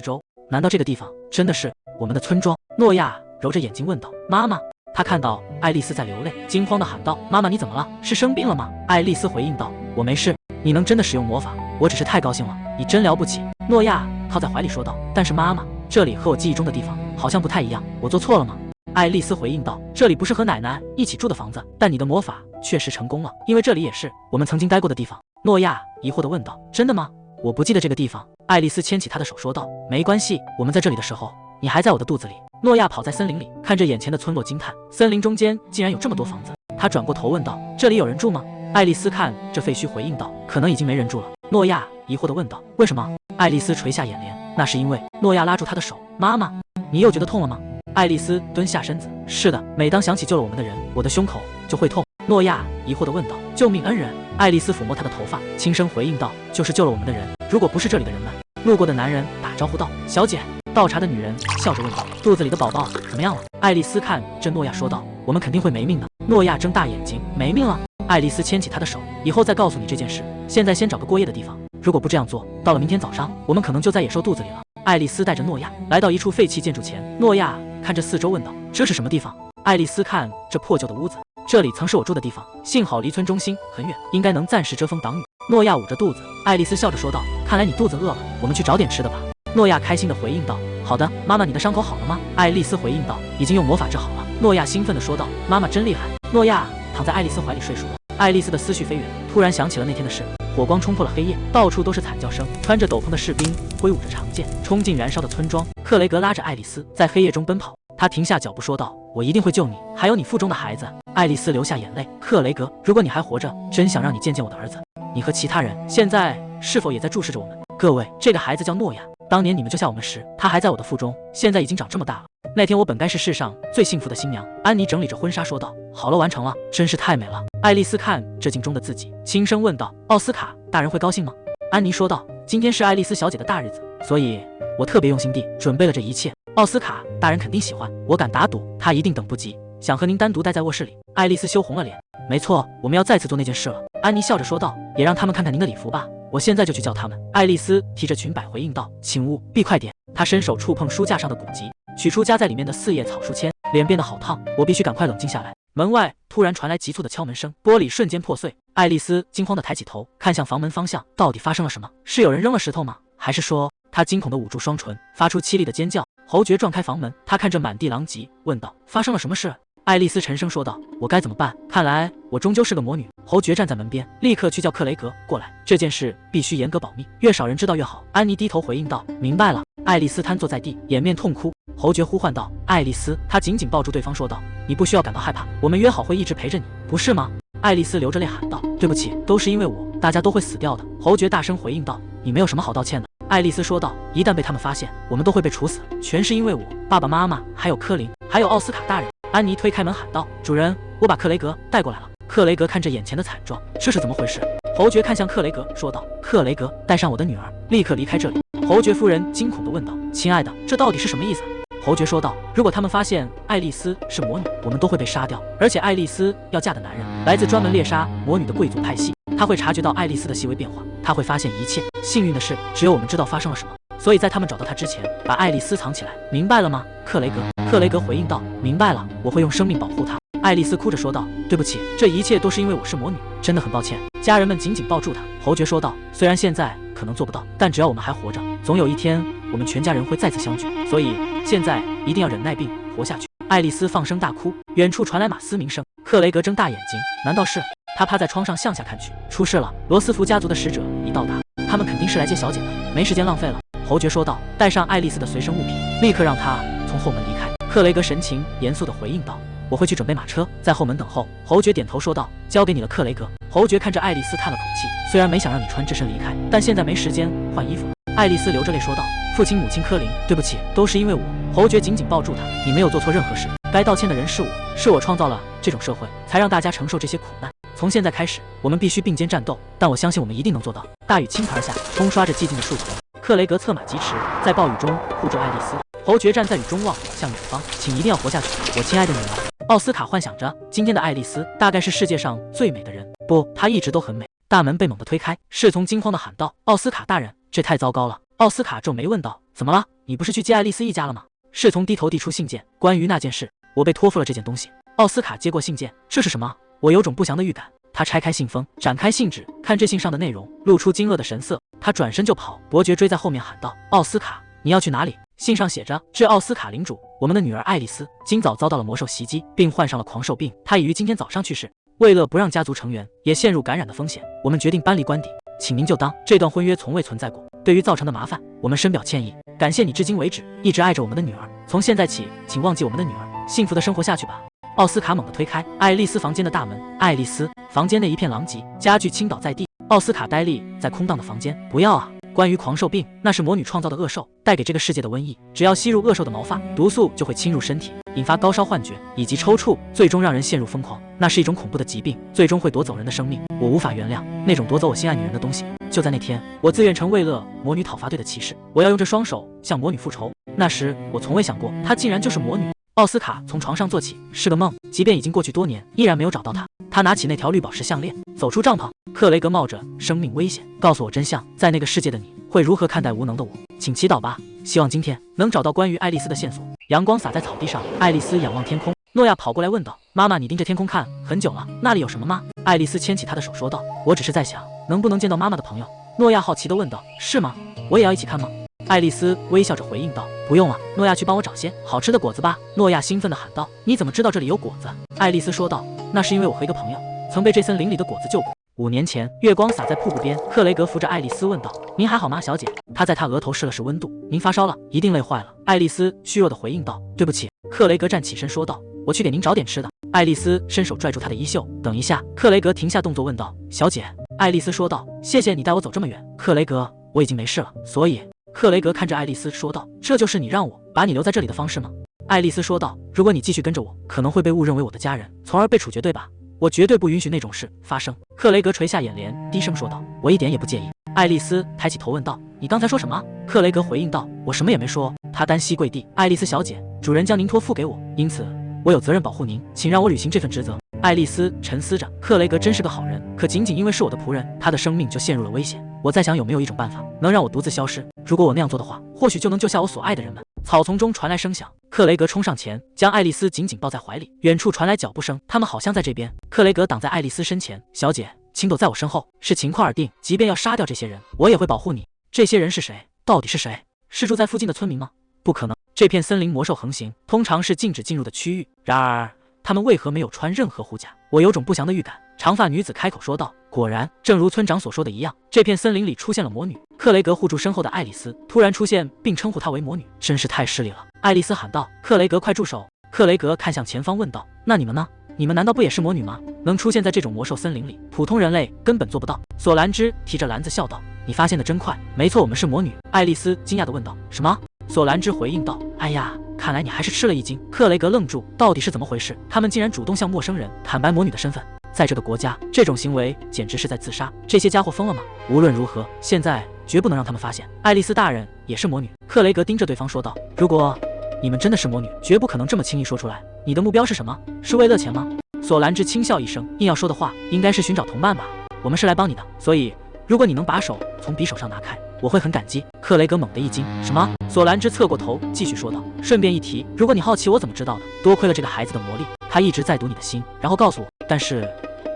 周。难道这个地方真的是我们的村庄？诺亚揉着眼睛问道：“妈妈？”他看到爱丽丝在流泪，惊慌地喊道：“妈妈，你怎么了？是生病了吗？”爱丽丝回应道：“我没事。你能真的使用魔法，我只是太高兴了，你真了不起。”诺亚靠在怀里说道：“但是妈妈，这里和我记忆中的地方好像不太一样，我做错了吗？”爱丽丝回应道：“这里不是和奶奶一起住的房子，但你的魔法确实成功了，因为这里也是我们曾经待过的地方。”诺亚疑惑地问道：“真的吗？我不记得这个地方。”爱丽丝牵起他的手说道：“没关系，我们在这里的时候，你还在我的肚子里。”诺亚跑在森林里，看着眼前的村落惊叹，森林中间竟然有这么多房子。他转过头问道：“这里有人住吗？”爱丽丝看这废墟回应道：“可能已经没人住了。”诺亚疑惑地问道：“为什么？”爱丽丝垂下眼帘：“那是因为……”诺亚拉住她的手：“妈妈，你又觉得痛了吗？”爱丽丝蹲下身子：“是的，每当想起救了我们的人，我的胸口就会痛。”诺亚疑惑地问道：“救命恩人？”爱丽丝抚摸他的头发，轻声回应道：“就是救了我们的人，如果不是这里的人们。”路过的男人打招呼道：“小姐。”倒茶的女人笑着问道：“肚子里的宝宝怎么样了？”爱丽丝看着诺亚说道：“我们肯定会没命的。”诺亚睁大眼睛：“没命了？”爱丽丝牵起他的手：“以后再告诉你这件事，现在先找个过夜的地方。如果不这样做，到了明天早上，我们可能就在野兽肚子里了。”爱丽丝带着诺亚来到一处废弃建筑前，诺亚看着四周问道：“这是什么地方？”爱丽丝看这破旧的屋子：“这里曾是我住的地方，幸好离村中心很远，应该能暂时遮风挡雨。”诺亚捂着肚子，爱丽丝笑着说道：“看来你肚子饿了，我们去找点吃的吧。”诺亚开心地回应道：“好的，妈妈，你的伤口好了吗？”爱丽丝回应道：“已经用魔法治好了。”诺亚兴奋地说道：“妈妈真厉害！”诺亚躺在爱丽丝怀里睡熟了。爱丽丝的思绪飞远，突然想起了那天的事。火光冲破了黑夜，到处都是惨叫声。穿着斗篷的士兵挥舞着长剑，冲进燃烧的村庄。克雷格拉着爱丽丝在黑夜中奔跑。他停下脚步说道：“我一定会救你，还有你腹中的孩子。”爱丽丝流下眼泪：“克雷格，如果你还活着，真想让你见见我的儿子。你和其他人现在是否也在注视着我们？各位，这个孩子叫诺亚。当年你们救下我们时，他还在我的腹中，现在已经长这么大了。那天我本该是世上最幸福的新娘。”安妮整理着婚纱说道：“好了，完成了，真是太美了。”爱丽丝看这镜中的自己，轻声问道：“奥斯卡大人会高兴吗？”安妮说道：“今天是爱丽丝小姐的大日子，所以我特别用心地准备了这一切。奥斯卡大人肯定喜欢，我敢打赌，他一定等不及，想和您单独待在卧室里。”爱丽丝羞红了脸：“没错，我们要再次做那件事了。”安妮笑着说道：“也让他们看看您的礼服吧，我现在就去叫他们。”爱丽丝提着裙摆回应道：“请勿，必快点。”她伸手触碰书架上的古籍，取出夹在里面的4页草书签，脸变得好烫，我必须赶快冷静下来。门外突然传来急促的敲门声，玻璃瞬间破碎。爱丽丝惊慌地抬起头，看向房门方向，到底发生了什么？是有人扔了石头吗？还是说……她惊恐地捂住双唇，发出凄厉的尖叫。侯爵撞开房门，他看着满地狼藉，问道：“发生了什么事？”爱丽丝沉声说道：“我该怎么办？看来我终究是个魔女。”侯爵站在门边，立刻去叫克雷格过来。这件事必须严格保密，越少人知道越好。安妮低头回应道：“明白了。”爱丽丝瘫坐在地，掩面痛哭。侯爵呼唤道：“爱丽丝！”她紧紧抱住对方说道：“你不需要感到害怕，我们约好会一直陪着你，不是吗？”爱丽丝流着泪喊道：“对不起，都是因为我，大家都会死掉的。”侯爵大声回应道：“你没有什么好道歉的。”爱丽丝说道：“一旦被他们发现，我们都会被处死，全是因为我。爸爸妈妈，还有科林，还有奥斯卡大人。”安妮推开门喊道：“主人，我把克雷格带过来了。”克雷格看着眼前的惨状，这是怎么回事？侯爵看向克雷格说道：“克雷格，带上我的女儿，立刻离开这里。”侯爵夫人惊恐地问道：“亲爱的，这到底是什么意思？”侯爵说道：“如果他们发现爱丽丝是魔女，我们都会被杀掉。而且爱丽丝要嫁的男人来自专门猎杀魔女的贵族派系，他会察觉到爱丽丝的细微变化，他会发现一切。幸运的是，只有我们知道发生了什么，所以在他们找到她之前，把爱丽丝藏起来。明白了吗，克雷格？”克雷格回应道：“明白了，我会用生命保护她。”爱丽丝哭着说道：“对不起，这一切都是因为我是魔女，真的很抱歉。”家人们紧紧抱住她。侯爵说道：“虽然现在可能做不到，但只要我们还活着，总有一天我们全家人会再次相聚，所以现在一定要忍耐并活下去。”爱丽丝放声大哭，远处传来马嘶鸣声。克雷格睁大眼睛：“难道是……”他趴在窗上向下看去，出事了！罗斯福家族的使者已到达，他们肯定是来接小姐的，没时间浪费了。侯爵说道：“带上爱丽丝的随身物品，立刻让她从后门离开。”克雷格神情严肃地回应道：“我会去准备马车，在后门等候。”侯爵点头说道：“交给你了，克雷格。”侯爵看着爱丽丝叹了口气，虽然没想让你穿这身离开，但现在没时间换衣服了。爱丽丝流着泪说道：“父亲母亲科林，对不起，都是因为我。”侯爵紧紧抱住她：“你没有做错任何事，该道歉的人是我，是我创造了这种社会，才让大家承受这些苦难。从现在开始，我们必须并肩战斗，但我相信我们一定能做到。”大雨倾盆而下，冲刷着寂静的树丛。克雷格策马疾驰，在暴雨中护住爱丽丝。侯爵站在雨中望向远方，请一定要活下去，我亲爱的女儿。奥斯卡幻想着今天的爱丽丝大概是世界上最美的人，不，她一直都很美。大门被猛地推开，侍从惊慌地喊道：“奥斯卡大人，这太糟糕了！”奥斯卡皱眉问道：“怎么了？你不是去接爱丽丝一家了吗？”侍从低头递出信件，关于那件事，我被托付了这件东西。奥斯卡接过信件，这是什么？我有种不祥的预感。他拆开信封，展开信纸，看这信上的内容，露出惊愕的神色。他转身就跑，伯爵追在后面喊道：“奥斯卡，你要去哪里？”信上写着：“致奥斯卡领主，我们的女儿爱丽丝今早遭到了魔兽袭击，并患上了狂兽病，她已于今天早上去世。为了不让家族成员也陷入感染的风险，我们决定搬离官邸，请您就当这段婚约从未存在过。对于造成的麻烦，我们深表歉意。感谢你至今为止一直爱着我们的女儿。从现在起，请忘记我们的女儿，幸福的生活下去吧。”奥斯卡猛地推开爱丽丝房间的大门，爱丽丝房间内一片狼藉，家具倾倒在地。奥斯卡呆立在空荡的房间，不要啊！关于狂兽病，那是魔女创造的恶兽，带给这个世界的瘟疫。只要吸入恶兽的毛发，毒素就会侵入身体，引发高烧、幻觉以及抽搐，最终让人陷入疯狂。那是一种恐怖的疾病，最终会夺走人的生命。我无法原谅那种夺走我心爱女人的东西。就在那天，我自愿成为了魔女讨伐队的骑士，我要用这双手向魔女复仇。那时我从未想过，她竟然就是魔女。奥斯卡从床上坐起，是个梦。即便已经过去多年，依然没有找到她。他拿起那条绿宝石项链，走出帐篷。克雷格冒着生命危险，告诉我真相。在那个世界的你会如何看待无能的我？请祈祷吧，希望今天能找到关于爱丽丝的线索。阳光洒在草地上，爱丽丝仰望天空。诺亚跑过来问道：“妈妈，你盯着天空看很久了，那里有什么吗？”爱丽丝牵起他的手说道：“我只是在想，能不能见到妈妈的朋友。”诺亚好奇地问道：“是吗？我也要一起看吗？”爱丽丝微笑着回应道：“不用了，诺亚去帮我找些好吃的果子吧。”诺亚兴奋地喊道：“你怎么知道这里有果子？”爱丽丝说道：“那是因为我和一个朋友曾被这森林里的果子救过。5年前，月光洒在瀑布边，克雷格扶着爱丽丝问道：“您还好吗，小姐？”他在她额头试了试温度：“您发烧了，一定累坏了。”爱丽丝虚弱地回应道：“对不起。”克雷格站起身说道：“我去给您找点吃的。”爱丽丝伸手拽住他的衣袖：“等一下。”克雷格停下动作问道：“小姐？”爱丽丝说道：“谢谢你带我走这么远。”克雷格，我已经没事了，所以……克雷格看着爱丽丝说道：“这就是你让我把你留在这里的方式吗？”爱丽丝说道：“如果你继续跟着我，可能会被误认为我的家人，从而被处决，对吧？我绝对不允许那种事发生。”克雷格垂下眼帘，低声说道：“我一点也不介意。”爱丽丝抬起头问道：“你刚才说什么？”克雷格回应道：“我什么也没说。”他单膝跪地：“爱丽丝小姐，主人将您托付给我，因此我有责任保护您，请让我履行这份职责。”爱丽丝沉思着，克雷格真是个好人，可仅仅因为是我的仆人，他的生命就陷入了危险。我在想有没有一种办法能让我独自消失，如果我那样做的话，或许就能救下我所爱的人们。草丛中传来声响，克雷格冲上前，将爱丽丝紧紧抱在怀里。远处传来脚步声，他们好像在这边。克雷格挡在爱丽丝身前：“小姐，请躲在我身后，视情况而定。即便要杀掉这些人，我也会保护你。”这些人是谁？到底是谁？是住在附近的村民吗？不可能，这片森林魔兽横行，通常是禁止进入的区域。然而他们为何没有穿任何护甲？我有种不祥的预感。长发女子开口说道：“果然，正如村长所说的一样，这片森林里出现了魔女。”克雷格护住身后的爱丽丝，突然出现并称呼她为魔女，真是太失礼了。爱丽丝喊道：“克雷格，快住手！”克雷格看向前方问道：“那你们呢？你们难道不也是魔女吗？能出现在这种魔兽森林里，普通人类根本做不到。”索兰芝提着篮子笑道：“你发现的真快。”“没错，我们是魔女。”爱丽丝惊讶地问道：“什么？”索兰芝回应道：“哎呀，看来你还是吃了一惊。”克雷格愣住，到底是怎么回事？他们竟然主动向陌生人坦白魔女的身份。在这个国家，这种行为简直是在自杀。这些家伙疯了吗？无论如何，现在绝不能让他们发现爱丽丝大人也是魔女。克雷格盯着对方说道：“如果你们真的是魔女，绝不可能这么轻易说出来。你的目标是什么？是为了钱吗？”索兰芝轻笑一声，硬要说的话应该是寻找同伴吧。我们是来帮你的，所以如果你能把手从匕首上拿开，我会很感激。克雷格猛地一惊：“什么？”索兰芝侧过头继续说道：“顺便一提，如果你好奇我怎么知道的，多亏了这个孩子的魔力，他一直在读你的心，然后告诉我。但是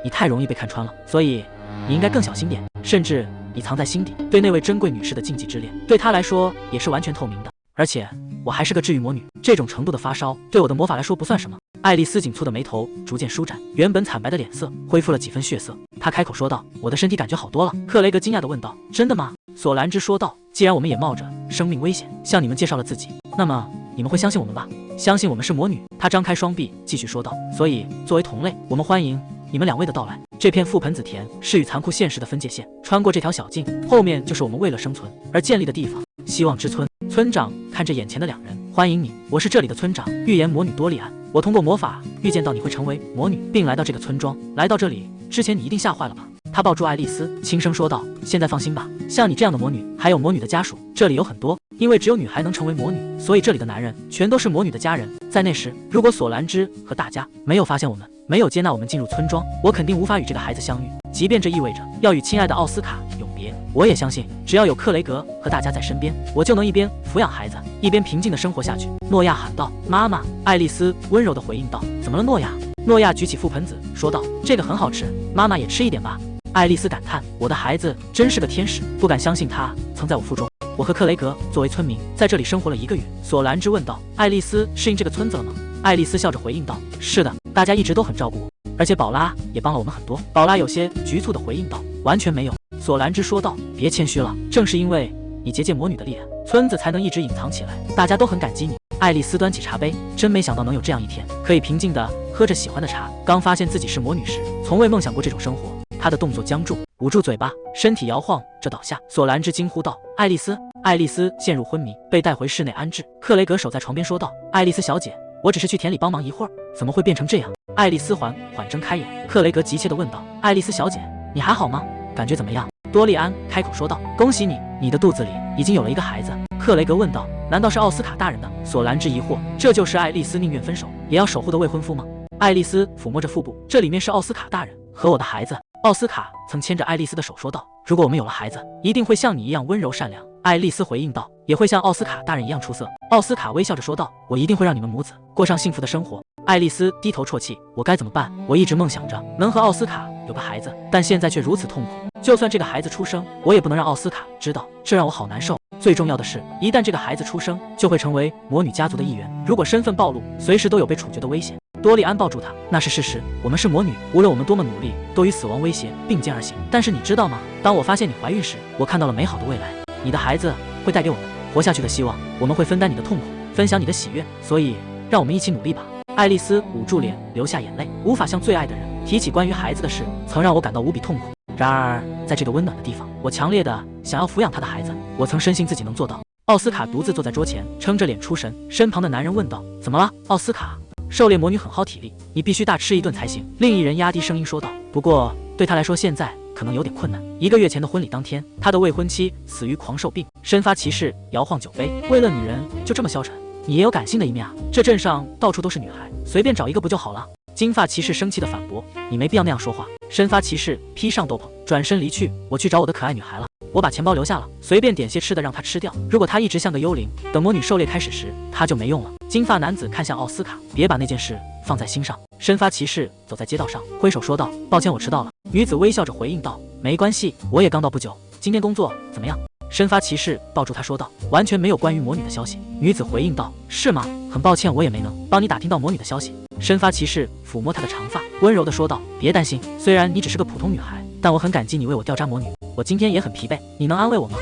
你太容易被看穿了，所以你应该更小心点。甚至你藏在心底对那位珍贵女士的禁忌之恋，对她来说也是完全透明的。而且我还是个治愈魔女，这种程度的发烧对我的魔法来说不算什么。”爱丽丝紧蹙的眉头逐渐舒展，原本惨白的脸色恢复了几分血色。她开口说道：“我的身体感觉好多了。”克雷格惊讶地问道：“真的吗？”索兰芝说道：“既然我们也冒着生命危险向你们介绍了自己，那么你们会相信我们吧？相信我们是魔女。”她张开双臂继续说道：“所以作为同类，我们欢迎你们2位的到来。这片覆盆子田是与残酷现实的分界线，穿过这条小径，后面就是我们为了生存而建立的地方——希望之村。”村长看着眼前的2人：“欢迎你，我是这里的村长，预言魔女多利安。我通过魔法预见到你会成为魔女，并来到这个村庄。来到这里之前，你一定吓坏了吧？”他抱住爱丽丝，轻声说道：“现在放心吧，像你这样的魔女，还有魔女的家属，这里有很多。因为只有女孩能成为魔女，所以这里的男人全都是魔女的家人。在那时，如果索兰芝和大家没有发现我们，没有接纳我们进入村庄，我肯定无法与这个孩子相遇，即便这意味着要与亲爱的奥斯卡永别。我也相信，只要有克雷格和大家在身边，我就能一边抚养孩子，一边平静地生活下去。”诺亚喊道：“妈妈！”爱丽丝温柔地回应道：“怎么了，诺亚？”诺亚举起覆盆子说道：“这个很好吃，妈妈也吃一点吧。”爱丽丝感叹：“我的孩子真是个天使，不敢相信他曾在我腹中。我和克雷格作为村民在这里生活了1个月。”索兰芝问道：“爱丽丝适应这个村子了吗？”爱丽丝笑着回应道：“是的，大家一直都很照顾我，而且宝拉也帮了我们很多。”宝拉有些局促地回应道：“完全没有。”索兰芝说道：“别谦虚了，正是因为你结界魔女的厉害，村子才能一直隐藏起来，大家都很感激你。”爱丽丝端起茶杯，真没想到能有这样一天，可以平静地喝着喜欢的茶。刚发现自己是魔女时，从未梦想过这种生活。她的动作僵住，捂住嘴巴，身体摇晃着倒下。索兰芝惊呼道：“爱丽丝！”爱丽丝陷入昏迷，被带回室内安置。克雷格守在床边说道：“爱丽丝小姐，我只是去田里帮忙一会儿，怎么会变成这样？”爱丽丝缓睁开眼，克雷格急切地问道：“爱丽丝小姐，你还好吗？感觉怎么样？”多利安开口说道：“恭喜你，你的肚子里已经有了一个孩子。”克雷格问道：“难道是奥斯卡大人的？”索兰芝疑惑：“这就是爱丽丝宁愿分手也要守护的未婚夫吗？”爱丽丝抚摸着腹部，这里面是奥斯卡大人和我的孩子。奥斯卡曾牵着爱丽丝的手说道：“如果我们有了孩子，一定会像你一样温柔善良。”爱丽丝回应道：“也会像奥斯卡大人一样出色。”奥斯卡微笑着说道：“我一定会让你们母子过上幸福的生活。”爱丽丝低头啜泣：“我该怎么办？我一直梦想着能和奥斯卡有个孩子，但现在却如此痛苦。就算这个孩子出生，我也不能让奥斯卡知道，这让我好难受。最重要的是，一旦这个孩子出生，就会成为魔女家族的一员。如果身份暴露，随时都有被处决的危险。”多利安抱住她：“那是事实，我们是魔女，无论我们多么努力，都与死亡威胁并肩而行。但是你知道吗？当我发现你怀孕时，我看到了美好的未来。你的孩子会带给我们活下去的希望，我们会分担你的痛苦，分享你的喜悦。所以，让我们一起努力吧。”爱丽丝捂住脸，流下眼泪，无法向最爱的人提起关于孩子的事，曾让我感到无比痛苦。然而，在这个温暖的地方，我强烈的想要抚养他的孩子，我曾深信自己能做到。奥斯卡独自坐在桌前，撑着脸出神。身旁的男人问道：“怎么了，奥斯卡？”狩猎魔女很耗体力，你必须大吃一顿才行。另一人压低声音说道：“不过对他来说，现在可能有点困难。1个月前的婚礼当天，他的未婚妻死于狂兽病。”身发骑士摇晃酒杯：“为了女人就这么消沉？你也有感性的一面啊！这镇上到处都是女孩，随便找一个不就好了？”金发骑士生气地反驳：“你没必要那样说话。”身发骑士披上斗篷，转身离去：“我去找我的可爱女孩了。我把钱包留下了，随便点些吃的让她吃掉。如果她一直像个幽灵，等魔女狩猎开始时，她就没用了。”金发男子看向奥斯卡：“别把那件事放在心上。”身发骑士走在街道上，挥手说道：“抱歉，我迟到了。”女子微笑着回应道：“没关系，我也刚到不久。今天工作怎么样？”身发骑士抱住她说道：“完全没有关于魔女的消息。”女子回应道：“是吗？很抱歉，我也没能帮你打听到魔女的消息。”身发骑士抚摸她的长发，温柔地说道：“别担心，虽然你只是个普通女孩，但我很感激你为我调查魔女。我今天也很疲惫，你能安慰我吗？”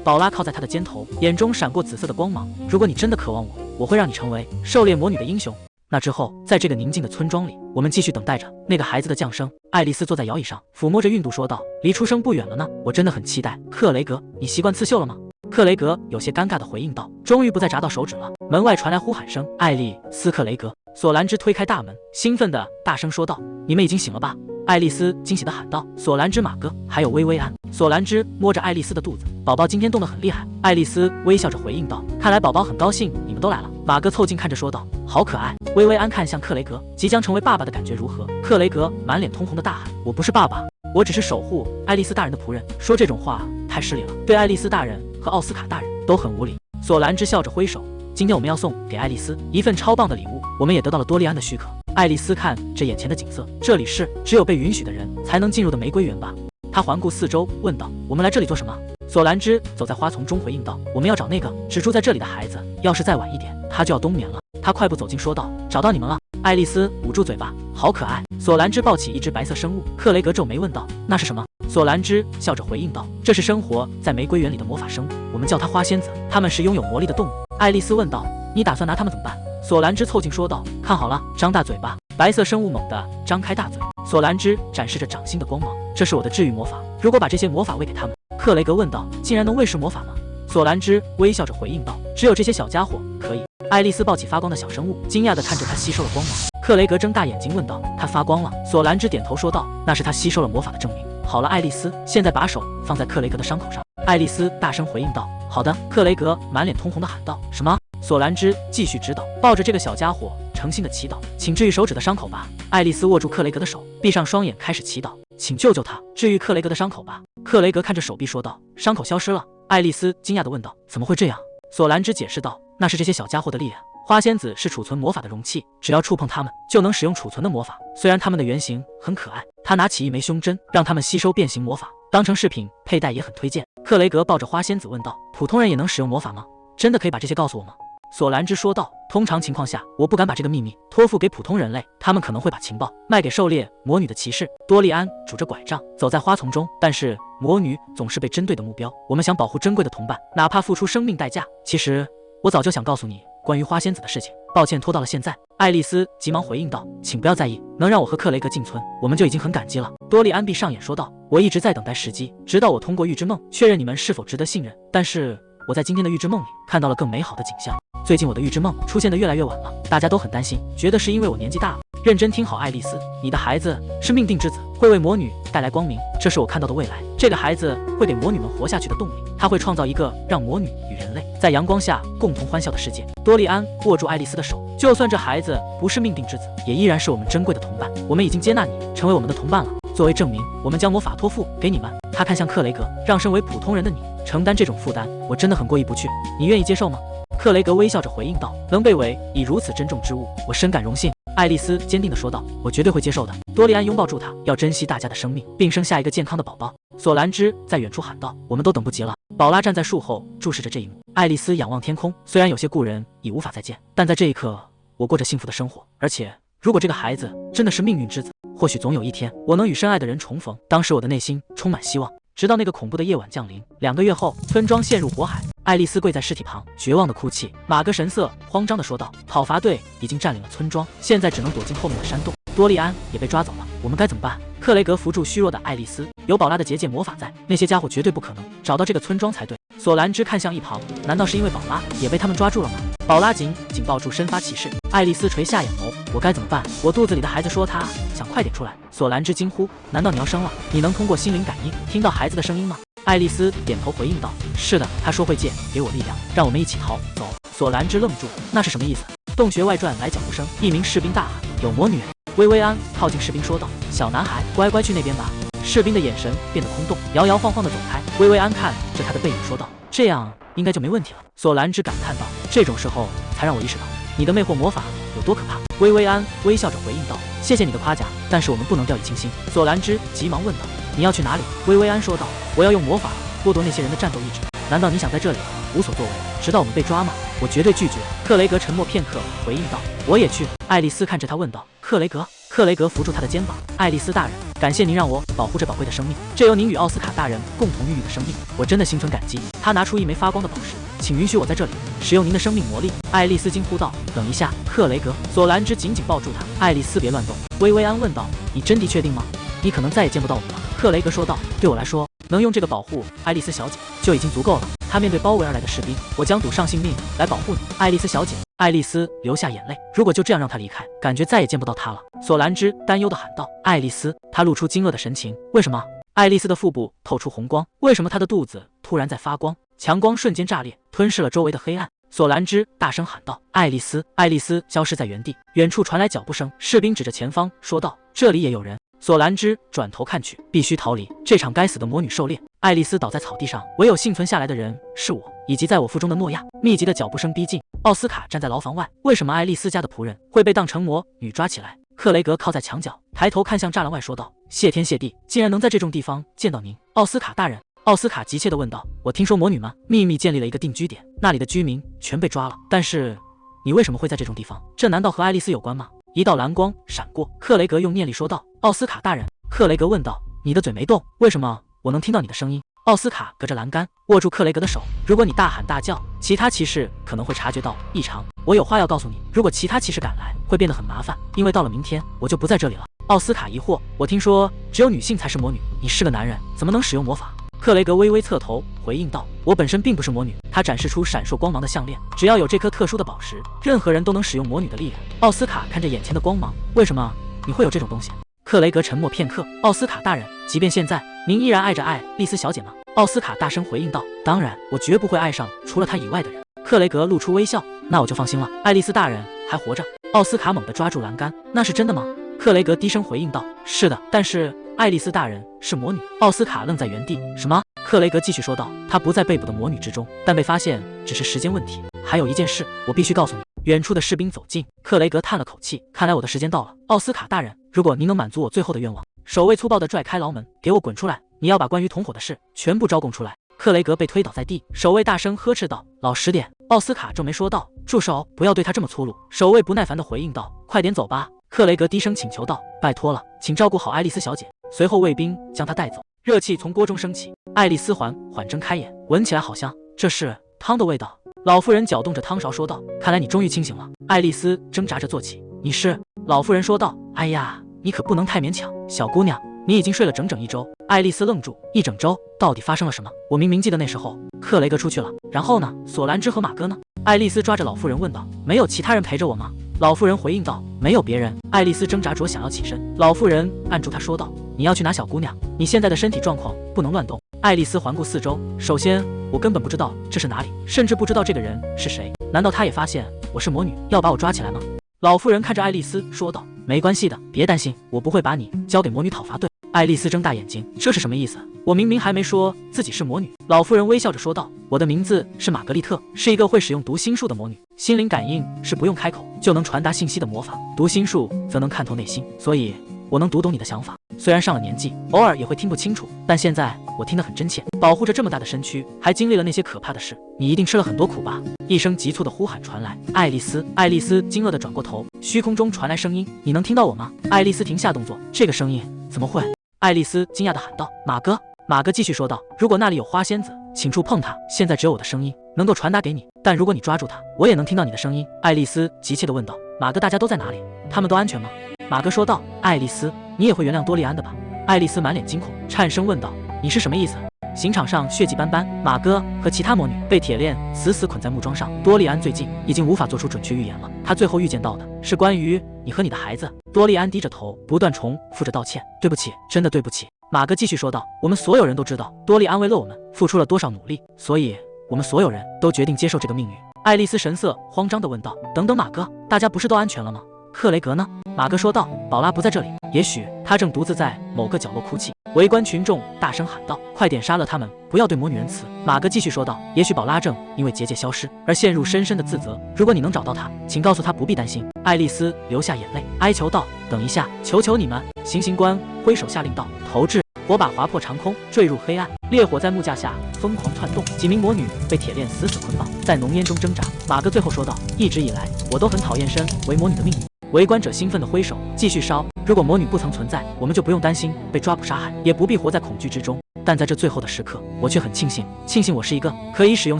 宝拉靠在他的肩头，眼中闪过紫色的光芒。“如果你真的渴望我，我会让你成为狩猎魔女的英雄。”那之后，在这个宁静的村庄里，我们继续等待着那个孩子的降生。爱丽丝坐在摇椅上，抚摸着孕肚说道：“离出生不远了呢，我真的很期待。”克雷格，你习惯刺绣了吗？克雷格有些尴尬地回应道：“终于不再扎到手指了。”门外传来呼喊声：“爱丽丝，克雷格！”索兰芝推开大门，兴奋地大声说道：“你们已经醒了吧？”爱丽丝惊喜地喊道：“索兰芝、马哥，还有薇薇安。”索兰芝摸着爱丽丝的肚子：“宝宝今天动得很厉害。”爱丽丝微笑着回应道：“看来宝宝很高兴你们都来了。”马哥凑近看着说道：“好可爱。”薇薇安看向克雷格：“即将成为爸爸的感觉如何？”克雷格满脸通红的大喊：“我不是爸爸，我只是守护爱丽丝大人的仆人。”说这种话太失礼了，对爱丽丝大人和奥斯卡大人都很无礼。索兰芝笑着挥手：“今天我们要送给爱丽丝一份超棒的礼物，我们也得到了多利安的许可。”爱丽丝看着眼前的景色，这里是只有被允许的人才能进入的玫瑰园吧？她环顾四周，问道：“我们来这里做什么？”索兰芝走在花丛中回应道：“我们要找那个只住在这里的孩子，要是再晚一点，他就要冬眠了。”她快步走近说道：“找到你们了。”爱丽丝捂住嘴巴：“好可爱。”索兰芝抱起一只白色生物，克雷格皱眉问道：“那是什么？”索兰芝笑着回应道：“这是生活在玫瑰园里的魔法生物，我们叫它花仙子，它们是拥有魔力的动物。”爱丽丝问道：“你打算拿它们怎么办？”索兰芝凑近说道：“看好了，张大嘴巴。”白色生物猛地张开大嘴，索兰芝展示着掌心的光芒：“这是我的治愈魔法，如果把这些魔法喂给他们。”克雷格问道：“竟然能喂食魔法吗？”索兰芝微笑着回应道：“只有这些小家伙可以。”爱丽丝抱起发光的小生物，惊讶地看着它吸收了光芒。克雷格睁大眼睛问道：“它发光了？”索兰芝点头说道：“那是它吸收了魔法的证明。好了，爱丽丝，现在把手放在克雷格的伤口上。爱丽丝大声回应道：“好的。”克雷格满脸通红的喊道：“什么？”索兰芝继续指导，抱着这个小家伙，诚心的祈祷，请治愈手指的伤口吧。爱丽丝握住克雷格的手，闭上双眼，开始祈祷，请救救他，治愈克雷格的伤口吧。克雷格看着手臂说道：“伤口消失了。”爱丽丝惊讶地问道：“怎么会这样？”索兰芝解释道：“那是这些小家伙的力量。花仙子是储存魔法的容器，只要触碰它们，就能使用储存的魔法。虽然它们的原型很可爱，他拿起一枚胸针，让它们吸收变形魔法，当成饰品佩戴也很推荐。”克雷格抱着花仙子问道：“普通人也能使用魔法吗？真的可以把这些告诉我吗？”索兰芝说道：“通常情况下，我不敢把这个秘密托付给普通人类，他们可能会把情报卖给狩猎魔女的骑士。”多利安拄着拐杖走在花丛中，但是魔女总是被针对的目标。我们想保护珍贵的同伴，哪怕付出生命代价。其实我早就想告诉你关于花仙子的事情，抱歉拖到了现在。爱丽丝急忙回应道：“请不要在意，能让我和克雷格进村，我们就已经很感激了。”多利安闭上眼说道：“我一直在等待时机，直到我通过预知梦确认你们是否值得信任。但是我在今天的预知梦里看到了更美好的景象。最近我的预知梦出现的越来越晚了，大家都很担心，觉得是因为我年纪大了。认真听好，爱丽丝，你的孩子是命定之子，会为魔女带来光明，这是我看到的未来。这个孩子会给魔女们活下去的动力，他会创造一个让魔女与人类在阳光下共同欢笑的世界。”多利安握住爱丽丝的手，就算这孩子不是命定之子，也依然是我们珍贵的同伴。我们已经接纳你成为我们的同伴了。作为证明，我们将魔法托付给你们。他看向克雷格，让身为普通人的你承担这种负担，我真的很过意不去。你愿意接受吗？克雷格微笑着回应道：“能被委以如此珍重之物，我深感荣幸。”爱丽丝坚定地说道：“我绝对会接受的。”多利安拥抱住她，要珍惜大家的生命，并生下一个健康的宝宝。索兰芝在远处喊道：“我们都等不及了。”宝拉站在树后注视着这一幕。爱丽丝仰望天空，虽然有些故人已无法再见，但在这一刻，我过着幸福的生活。而且，如果这个孩子真的是命运之子，或许总有一天，我能与深爱的人重逢。当时我的内心充满希望。直到那个恐怖的夜晚降临。2个月后，村庄陷入火海，爱丽丝跪在尸体旁，绝望的哭泣。马格神色慌张地说道：“讨伐队已经占领了村庄，现在只能躲进后面的山洞。多利安也被抓走了，我们该怎么办？”克雷格扶住虚弱的爱丽丝，有宝拉的结界魔法在，那些家伙绝对不可能找到这个村庄才对。索兰芝看向一旁，难道是因为宝拉也被他们抓住了吗？宝拉紧抱住身发骑士，爱丽丝垂下眼眸，我该怎么办？我肚子里的孩子说他想快点出来。索兰芝惊呼：“难道你要生了？你能通过心灵感应听到孩子的声音吗？”爱丽丝点头回应道：“是的，他说会借给我力量，让我们一起逃走。”索兰芝愣住，那是什么意思？洞穴外传来脚步声，一名士兵大喊：“有魔女！”薇薇安靠近士兵说道：“小男孩，乖乖去那边吧。”士兵的眼神变得空洞，摇摇晃晃地走开。薇薇安看着他的背影说道：“这样应该就没问题了。”索兰芝感叹道：“这种时候才让我意识到你的魅惑魔法有多可怕。”薇薇安微笑着回应道：“谢谢你的夸奖，但是我们不能掉以轻心。”索兰芝急忙问道：“你要去哪里？”薇薇安说道：“我要用魔法剥夺那些人的战斗意志。难道你想在这里无所作为，直到我们被抓吗？”我绝对拒绝。克雷格沉默片刻，回应道：“我也去。”爱丽丝看着他问道：“克雷格？”克雷格扶住他的肩膀：“爱丽丝大人，感谢您让我保护这宝贵的生命，这由您与奥斯卡大人共同孕育的生命，我真的心存感激。”他拿出一枚发光的宝石：“请允许我在这里使用您的生命魔力。”爱丽丝惊呼道：“等一下，克雷格！”索兰芝紧紧抱住他：“爱丽丝，别乱动。”薇薇安问道：“你真的确定吗？你可能再也见不到我们了。”克雷格说道：“对我来说，能用这个保护爱丽丝小姐就已经足够了。”他面对包围而来的士兵：“我将赌上性命来保护你，爱丽丝小姐。”爱丽丝流下眼泪，如果就这样让她离开，感觉再也见不到她了。索兰芝担忧地喊道：“爱丽丝！”她露出惊愕的神情：“为什么？”爱丽丝的腹部透出红光，为什么她的肚子突然在发光？强光瞬间炸裂，吞噬了周围的黑暗。索兰芝大声喊道：“爱丽丝！”爱丽丝消失在原地，远处传来脚步声，士兵指着前方说道：“这里也有人。”索兰芝转头看去，必须逃离这场该死的魔女狩猎。爱丽丝倒在草地上，唯有幸存下来的人是我，以及在我腹中的诺亚。密集的脚步声逼近，奥斯卡站在牢房外。为什么爱丽丝家的仆人会被当成魔女抓起来？克雷格靠在墙角，抬头看向栅栏外，说道：“谢天谢地，竟然能在这种地方见到您，奥斯卡大人。”奥斯卡急切地问道：“我听说魔女们秘密建立了一个定居点，那里的居民全被抓了，但是你为什么会在这种地方？这难道和爱丽丝有关吗？”一道蓝光闪过，克雷格用念力说道：“奥斯卡大人。”克雷格问道：“你的嘴没动，为什么我能听到你的声音？”奥斯卡隔着栏杆握住克雷格的手：“如果你大喊大叫，其他骑士可能会察觉到异常。我有话要告诉你，如果其他骑士赶来，会变得很麻烦，因为到了明天我就不在这里了。”奥斯卡疑惑：“我听说只有女性才是魔女，你是个男人，怎么能使用魔法？”克雷格微微侧头回应道：“我本身并不是魔女。”他展示出闪烁光芒的项链，只要有这颗特殊的宝石，任何人都能使用魔女的力量。奥斯卡看着眼前的光芒：“为什么你会有这种东西？”克雷格沉默片刻。奥斯卡大人，即便现在，您依然爱着爱丽丝小姐吗？奥斯卡大声回应道：当然，我绝不会爱上除了她以外的人。克雷格露出微笑，那我就放心了。爱丽丝大人还活着。奥斯卡猛地抓住栏杆，那是真的吗？克雷格低声回应道：是的，但是爱丽丝大人是魔女。奥斯卡愣在原地。什么？克雷格继续说道：她不在被捕的魔女之中，但被发现只是时间问题。还有一件事，我必须告诉你。远处的士兵走近，克雷格叹了口气，看来我的时间到了。奥斯卡大人，如果您能满足我最后的愿望。守卫粗暴地拽开牢门，给我滚出来！你要把关于同伙的事全部招供出来。克雷格被推倒在地，守卫大声呵斥道：老实点！奥斯卡皱眉说道：住手，不要对他这么粗鲁。守卫不耐烦地回应道：快点走吧。克雷格低声请求道：拜托了，请照顾好爱丽丝小姐。随后卫兵将她带走，热气从锅中升起。爱丽丝缓睁开眼，闻起来好香，这是汤的味道。老妇人搅动着汤勺说道：看来你终于清醒了。爱丽丝挣扎着坐起。你是？老妇人说道：哎呀，你可不能太勉强，小姑娘，你已经睡了整整1周。爱丽丝愣住，一整周？到底发生了什么？我明明记得那时候克雷格出去了，然后呢？索兰芝和马哥呢？爱丽丝抓着老妇人问道：没有其他人陪着我吗？老妇人回应道：没有别人。爱丽丝挣扎着想要起身，老妇人按住她说道：你要去拿小姑娘，你现在的身体状况不能乱动。爱丽丝环顾四周，首先我根本不知道这是哪里，甚至不知道这个人是谁。难道她也发现我是魔女，要把我抓起来吗？老妇人看着爱丽丝说道：没关系的，别担心，我不会把你交给魔女讨伐队。爱丽丝睁大眼睛，这是什么意思？我明明还没说自己是魔女。老妇人微笑着说道：我的名字是玛格丽特，是一个会使用读心术的魔女。心灵感应是不用开口就能传达信息的魔法，读心术则能看透内心，所以我能读懂你的想法。虽然上了年纪，偶尔也会听不清楚，但现在我听得很真切。保护着这么大的身躯，还经历了那些可怕的事，你一定吃了很多苦吧？一声急促的呼喊传来，爱丽丝！爱丽丝惊愕地转过头，虚空中传来声音：你能听到我吗？爱丽丝停下动作，这个声音怎么会？爱丽丝惊讶地喊道：马哥！马哥继续说道：如果那里有花仙子，请触碰它。现在只有我的声音能够传达给你，但如果你抓住它，我也能听到你的声音。爱丽丝急切地问道：马哥，大家都在哪里？他们都安全吗？马哥说道：爱丽丝，你也会原谅多利安的吧？爱丽丝满脸惊恐，颤声问道：你是什么意思？刑场上血迹斑斑，马哥和其他魔女被铁链死死捆在木桩上。多利安最近已经无法做出准确预言了，他最后预见到的是关于你和你的孩子。多利安低着头，不断重复着道歉：对不起，真的对不起。马哥继续说道：我们所有人都知道多利安为了我们付出了多少努力，所以我们所有人都决定接受这个命运。爱丽丝神色慌张地问道：等等，马哥，大家不是都安全了吗？克雷格呢？马哥说道：宝拉不在这里，也许他正独自在某个角落哭泣。围观群众大声喊道：快点杀了他们，不要对魔女仁慈。马哥继续说道：也许宝拉正因为结界消失而陷入深深的自责，如果你能找到她，请告诉她不必担心。爱丽丝流下眼泪，哀求道：等一下，求求你们！行刑官挥手下令道：投掷！火把划破长空，坠入黑暗，烈火在木架下疯狂窜动，几名魔女被铁链死死捆绑，在浓烟中挣扎。马哥最后说道：一直以来，我都很讨厌身为魔女的命运。围观者兴奋地挥手，继续烧。如果魔女不曾存在，我们就不用担心被抓捕杀害，也不必活在恐惧之中。但在这最后的时刻，我却很庆幸我是一个可以使用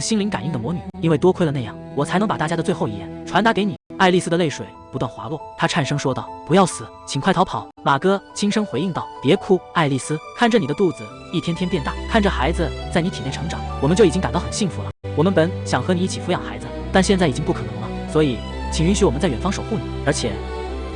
心灵感应的魔女，因为多亏了那样，我才能把大家的最后遗言传达给你。爱丽丝的泪水不断滑落，她颤声说道：不要死，请快逃跑。马哥轻声回应道：别哭，爱丽丝，看着你的肚子一天天变大，看着孩子在你体内成长，我们就已经感到很幸福了。我们本想和你一起抚养孩子，但现在已经不可能了，所以请允许我们在远方守护你，而且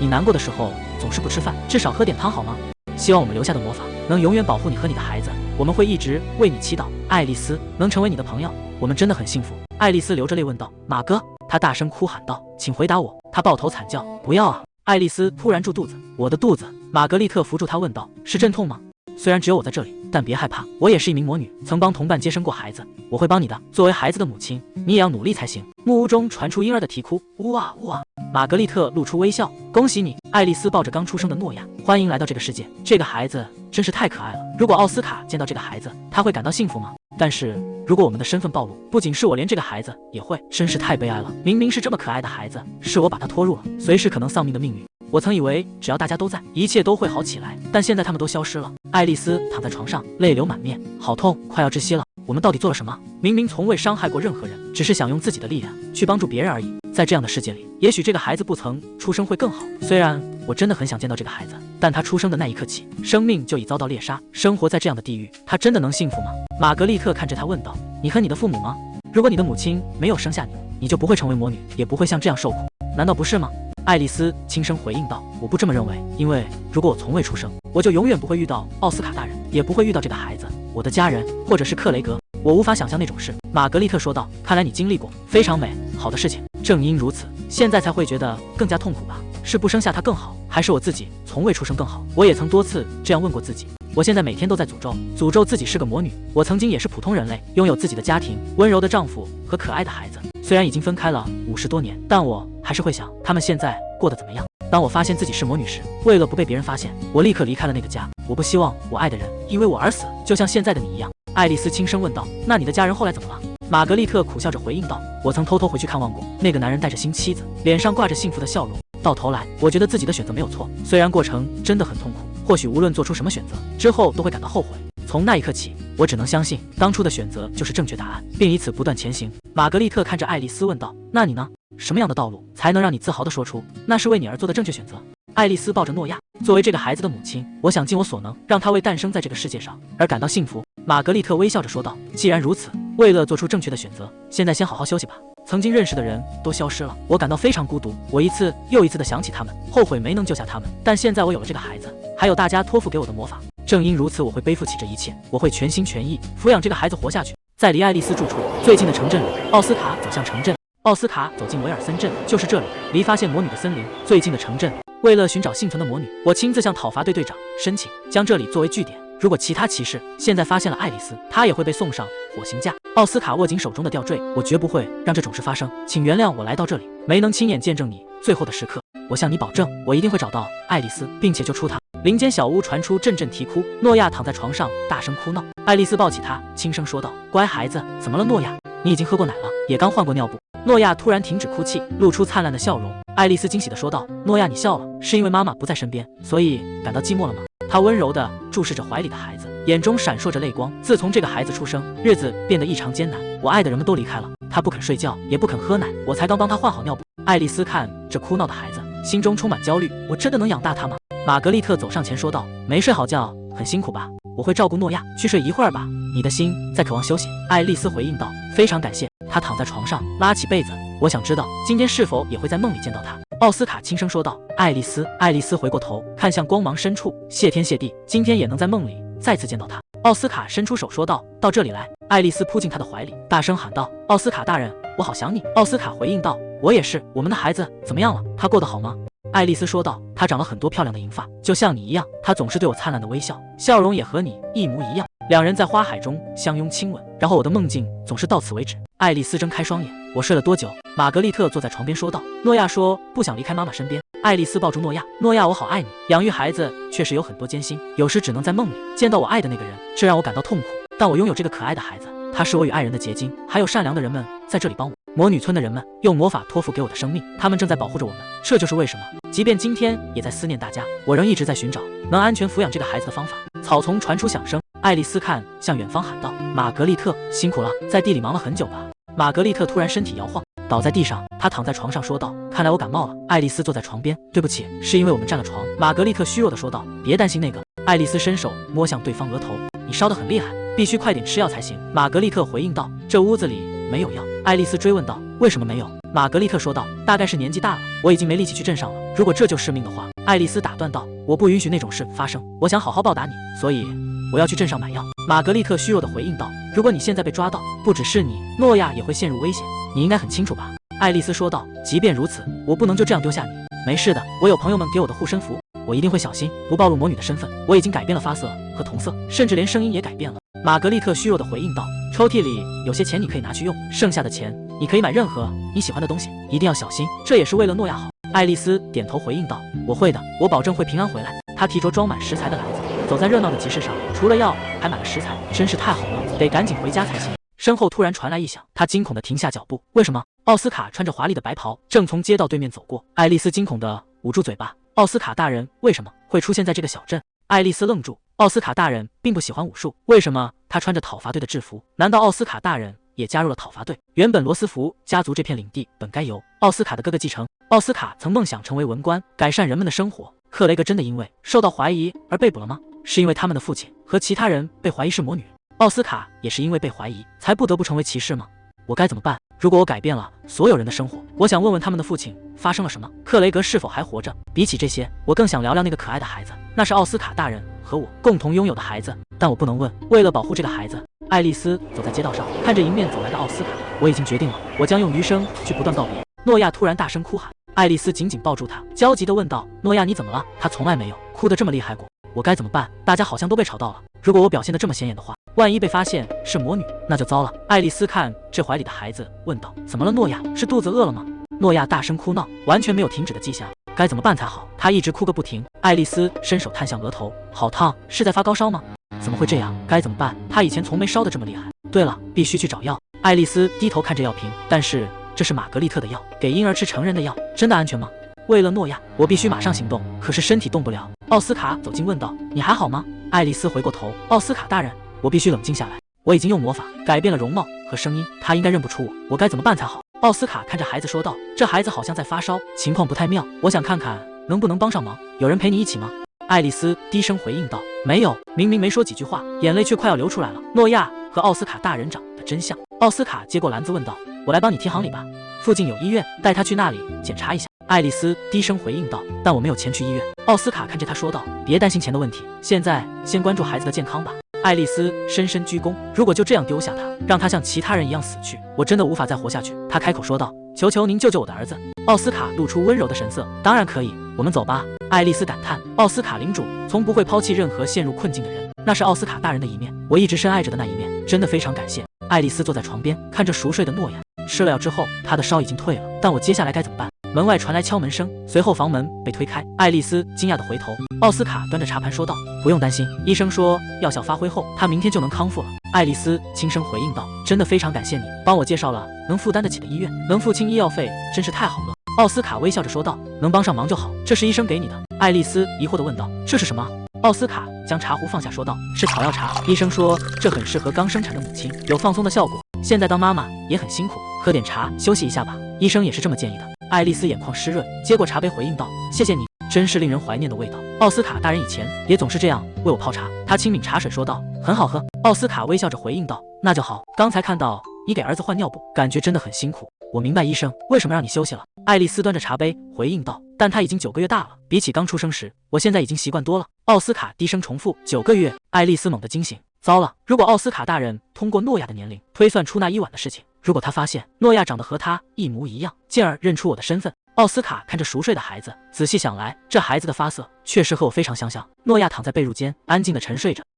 你难过的时候总是不吃饭，至少喝点汤好吗？希望我们留下的魔法能永远保护你和你的孩子，我们会一直为你祈祷。爱丽丝能成为你的朋友，我们真的很幸福。爱丽丝流着泪问道：马哥？她大声哭喊道：请回答我！她抱头惨叫：不要啊！爱丽丝突然住肚子，我的肚子。玛格丽特扶住她问道：是阵痛吗？虽然只有我在这里，但别害怕，我也是一名魔女，曾帮同伴接生过孩子，我会帮你的。作为孩子的母亲，你也要努力才行。木屋中传出婴儿的啼哭，呜啊呜啊。玛格丽特露出微笑，恭喜你！爱丽丝抱着刚出生的诺亚，欢迎来到这个世界。这个孩子真是太可爱了。如果奥斯卡见到这个孩子，他会感到幸福吗？但是如果我们的身份暴露，不仅是我，连这个孩子也会，真是太悲哀了。明明是这么可爱的孩子，是我把他拖入了随时可能丧命的命运。我曾以为只要大家都在，一切都会好起来，但现在他们都消失了。爱丽丝躺在床上，泪流满面，好痛，快要窒息了。我们到底做了什么？明明从未伤害过任何人，只是想用自己的力量去帮助别人而已。在这样的世界里，也许这个孩子不曾出生会更好。虽然我真的很想见到这个孩子，但他出生的那一刻起，生命就已遭到猎杀。生活在这样的地狱，他真的能幸福吗？玛格丽特看着他问道：你和你的父母吗？如果你的母亲没有生下你，你就不会成为魔女，也不会像这样受苦，难道不是吗？爱丽丝轻声回应道：“我不这么认为，因为如果我从未出生，我就永远不会遇到奥斯卡大人，也不会遇到这个孩子，我的家人，或者是克雷格。我无法想象那种事。”玛格丽特说道：“看来你经历过非常美好的事情，正因如此，现在才会觉得更加痛苦吧？是不生下他更好，还是我自己从未出生更好？我也曾多次这样问过自己。我现在每天都在诅咒自己是个魔女。我曾经也是普通人类，拥有自己的家庭、温柔的丈夫和可爱的孩子。虽然已经分开了50多年，但我还是会想他们现在过得怎么样。当我发现自己是魔女时，为了不被别人发现，我立刻离开了那个家。我不希望我爱的人因为我而死，就像现在的你一样。”爱丽丝轻声问道：“那你的家人后来怎么了？”玛格丽特苦笑着回应道：“我曾偷偷回去看望过，那个男人带着新妻子，脸上挂着幸福的笑容。到头来，我觉得自己的选择没有错，虽然过程真的很痛苦，或许无论做出什么选择，之后都会感到后悔。从那一刻起，我只能相信当初的选择就是正确答案，并以此不断前行。”玛格丽特看着爱丽丝问道：“那你呢？什么样的道路才能让你自豪地说出那是为你而做的正确选择？”爱丽丝抱着诺亚，作为这个孩子的母亲，我想尽我所能让他为诞生在这个世界上而感到幸福。玛格丽特微笑着说道：“既然如此，为了做出正确的选择，现在先好好休息吧。曾经认识的人都消失了，我感到非常孤独。我一次又一次地想起他们，后悔没能救下他们。但现在我有了这个孩子，还有大家托付给我的魔法。正因如此，我会背负起这一切，我会全心全意抚养这个孩子活下去。”在离爱丽丝住处最近的城镇里，奥斯卡走向城镇。奥斯卡走进维尔森镇，就是这里，离发现魔女的森林最近的城镇。为了寻找幸存的魔女，我亲自向讨伐队队长申请，将这里作为据点。如果其他骑士现在发现了爱丽丝，她也会被送上火刑架。奥斯卡握紧手中的吊坠，我绝不会让这种事发生，请原谅我来到这里，没能亲眼见证你最后的时刻。我向你保证，我一定会找到爱丽丝，并且救出她。林间小屋传出阵阵啼哭，诺亚躺在床上大声哭闹。爱丽丝抱起他，轻声说道：“乖孩子，怎么了，诺亚？你已经喝过奶了，也刚换过尿布。”诺亚突然停止哭泣，露出灿烂的笑容。爱丽丝惊喜地说道：“诺亚，你笑了，是因为妈妈不在身边，所以感到寂寞了吗？”她温柔地注视着怀里的孩子，眼中闪烁着泪光。自从这个孩子出生，日子变得异常艰难，我爱的人们都离开了，他不肯睡觉，也不肯喝奶，我才刚帮他换好尿布。爱丽丝看着哭闹的孩子，心中充满焦虑，我真的能养大他吗？玛格丽特走上前说道：“没睡好觉，很辛苦吧？我会照顾诺亚，去睡一会儿吧。你的心在渴望休息。”爱丽丝回应道：“非常感谢。”她躺在床上，拉起被子。我想知道今天是否也会在梦里见到他。奥斯卡轻声说道：“爱丽丝。”爱丽丝回过头，看向光芒深处，谢天谢地，今天也能在梦里再次见到他。奥斯卡伸出手说道：“到这里来。”爱丽丝扑进他的怀里，大声喊道：“奥斯卡大人，我好想你。”奥斯卡回应道：“我也是。我们的孩子怎么样了？他过得好吗？”爱丽丝说道：“她长了很多漂亮的银发，就像你一样。她总是对我灿烂的微笑，笑容也和你一模一样。两人在花海中相拥亲吻，然后我的梦境总是到此为止。”爱丽丝睁开双眼：“我睡了多久？”玛格丽特坐在床边说道：“诺亚说不想离开妈妈身边。”爱丽丝抱住诺亚：“诺亚，我好爱你。养育孩子确实有很多艰辛，有时只能在梦里见到我爱的那个人，这让我感到痛苦。但我拥有这个可爱的孩子，他是我与爱人的结晶，还有善良的人们在这里帮我。魔女村的人们用魔法托付给我的生命，他们正在保护着我们。这就是为什么，即便今天也在思念大家，我仍一直在寻找能安全抚养这个孩子的方法。”草丛传出响声，爱丽丝看向远方喊道：“玛格丽特，辛苦了，在地里忙了很久吧？”玛格丽特突然身体摇晃，倒在地上。她躺在床上说道：“看来我感冒了。”爱丽丝坐在床边：“对不起，是因为我们占了床。”玛格丽特虚弱地说道：“别担心那个。”爱丽丝伸手摸向对方额头：“你烧得很厉害，必须快点吃药才行。”玛格丽特回应道：“这屋子里没有药。”爱丽丝追问道：“为什么没有？”玛格丽特说道：“大概是年纪大了，我已经没力气去镇上了。如果这就是命的话。”爱丽丝打断道：“我不允许那种事发生，我想好好报答你，所以我要去镇上买药。”玛格丽特虚弱地回应道：“如果你现在被抓到，不只是你，诺亚也会陷入危险，你应该很清楚吧？”爱丽丝说道：“即便如此，我不能就这样丢下你。没事的，我有朋友们给我的护身符，我一定会小心，不暴露魔女的身份。我已经改变了发色和瞳色，甚至连声音也改变了。”玛格丽特虚弱地回应道：“抽屉里有些钱，你可以拿去用，剩下的钱你可以买任何你喜欢的东西，一定要小心，这也是为了诺亚好。”爱丽丝点头回应道：“我会的，我保证会平安回来。”她提着装满食材的篮子，走在热闹的集市上，除了药，还买了食材，真是太好了，得赶紧回家才行。身后突然传来异响，她惊恐地停下脚步。为什么？奥斯卡穿着华丽的白袍，正从街道对面走过。爱丽丝惊恐地捂住嘴巴：“奥斯卡大人为什么会出现在这个小镇？”爱丽丝愣住。奥斯卡大人并不喜欢武术，为什么他穿着讨伐队的制服？难道奥斯卡大人也加入了讨伐队？原本罗斯福家族这片领地本该由奥斯卡的哥哥继承。奥斯卡曾梦想成为文官，改善人们的生活。克雷格真的因为受到怀疑而被捕了吗？是因为他们的父亲和其他人被怀疑是魔女？奥斯卡也是因为被怀疑才不得不成为骑士吗？我该怎么办？如果我改变了所有人的生活，我想问问他们的父亲发生了什么，克雷格是否还活着。比起这些，我更想聊聊那个可爱的孩子，那是奥斯卡大人和我共同拥有的孩子，但我不能问。为了保护这个孩子，爱丽丝走在街道上，看着迎面走来的奥斯卡，我已经决定了，我将用余生去不断告别。诺亚突然大声哭喊，爱丽丝紧紧抱住他，焦急地问道：诺亚，你怎么了？他从来没有哭得这么厉害过，我该怎么办？大家好像都被吵到了，如果我表现得这么显眼的话，万一被发现是魔女，那就糟了。爱丽丝看这怀里的孩子，问道：怎么了，诺亚？是肚子饿了吗？诺亚大声哭闹，完全没有停止的迹象，该怎么办才好？他一直哭个不停。爱丽丝伸手探向额头，好烫，是在发高烧吗？怎么会这样？该怎么办？他以前从没烧得这么厉害。对了，必须去找药。爱丽丝低头看着药瓶，但是这是玛格丽特的药，给婴儿吃成人的药，真的安全吗？为了诺亚，我必须马上行动，可是身体动不了。奥斯卡走近问道：你还好吗？爱丽丝回过头，奥斯卡大人，我必须冷静下来，我已经用魔法改变了容貌和声音，他应该认不出我，我该怎么办才好？奥斯卡看着孩子说道：这孩子好像在发烧，情况不太妙，我想看看能不能帮上忙，有人陪你一起吗？爱丽丝低声回应道：没有。明明没说几句话，眼泪却快要流出来了。诺亚和奥斯卡大人长得真像。奥斯卡接过篮子问道：我来帮你提行李吧，附近有医院，带他去那里检查一下。爱丽丝低声回应道：但我没有钱去医院。奥斯卡看着他说道：别担心钱的问题，现在先关注孩子的健康吧。爱丽丝深深鞠躬，如果就这样丢下他，让他像其他人一样死去，我真的无法再活下去。他开口说道：求求您救救我的儿子。奥斯卡露出温柔的神色，当然可以，我们走吧。爱丽丝感叹，奥斯卡领主从不会抛弃任何陷入困境的人，那是奥斯卡大人的一面，我一直深爱着的那一面，真的非常感谢。爱丽丝坐在床边，看着熟睡的诺亚，吃了药之后，他的烧已经退了，但我接下来该怎么办？门外传来敲门声，随后房门被推开，爱丽丝惊讶地回头，奥斯卡端着茶盘说道：不用担心，医生说药效发挥后，他明天就能康复了。爱丽丝轻声回应道：真的非常感谢你，帮我介绍了能负担得起的医院，能付清医药费，真是太好了。奥斯卡微笑着说道：能帮上忙就好，这是医生给你的。爱丽丝疑惑地问道：这是什么？奥斯卡将茶壶放下说道：是草药茶，医生说这很适合刚生产的母亲，有放松的效果，现在当妈妈也很辛苦，喝点茶休息一下吧，医生也是这么建议的。爱丽丝眼眶湿润，接过茶杯回应道：谢谢你，真是令人怀念的味道。奥斯卡大人以前也总是这样为我泡茶。他轻抿茶水说道：很好喝。奥斯卡微笑着回应道：那就好，刚才看到你给儿子换尿布，感觉真的很辛苦，我明白医生为什么让你休息了。爱丽丝端着茶杯回应道：但他已经9个月大了，比起刚出生时，我现在已经习惯多了。奥斯卡低声重复：9个月。爱丽丝猛地惊醒，糟了，如果奥斯卡大人通过诺亚的年龄推算出那一晚的事情，如果他发现诺亚长得和他一模一样，进而认出我的身份。奥斯卡看着熟睡的孩子，仔细想来，这孩子的发色确实和我非常相像。诺亚躺在被褥间，安静地沉睡着。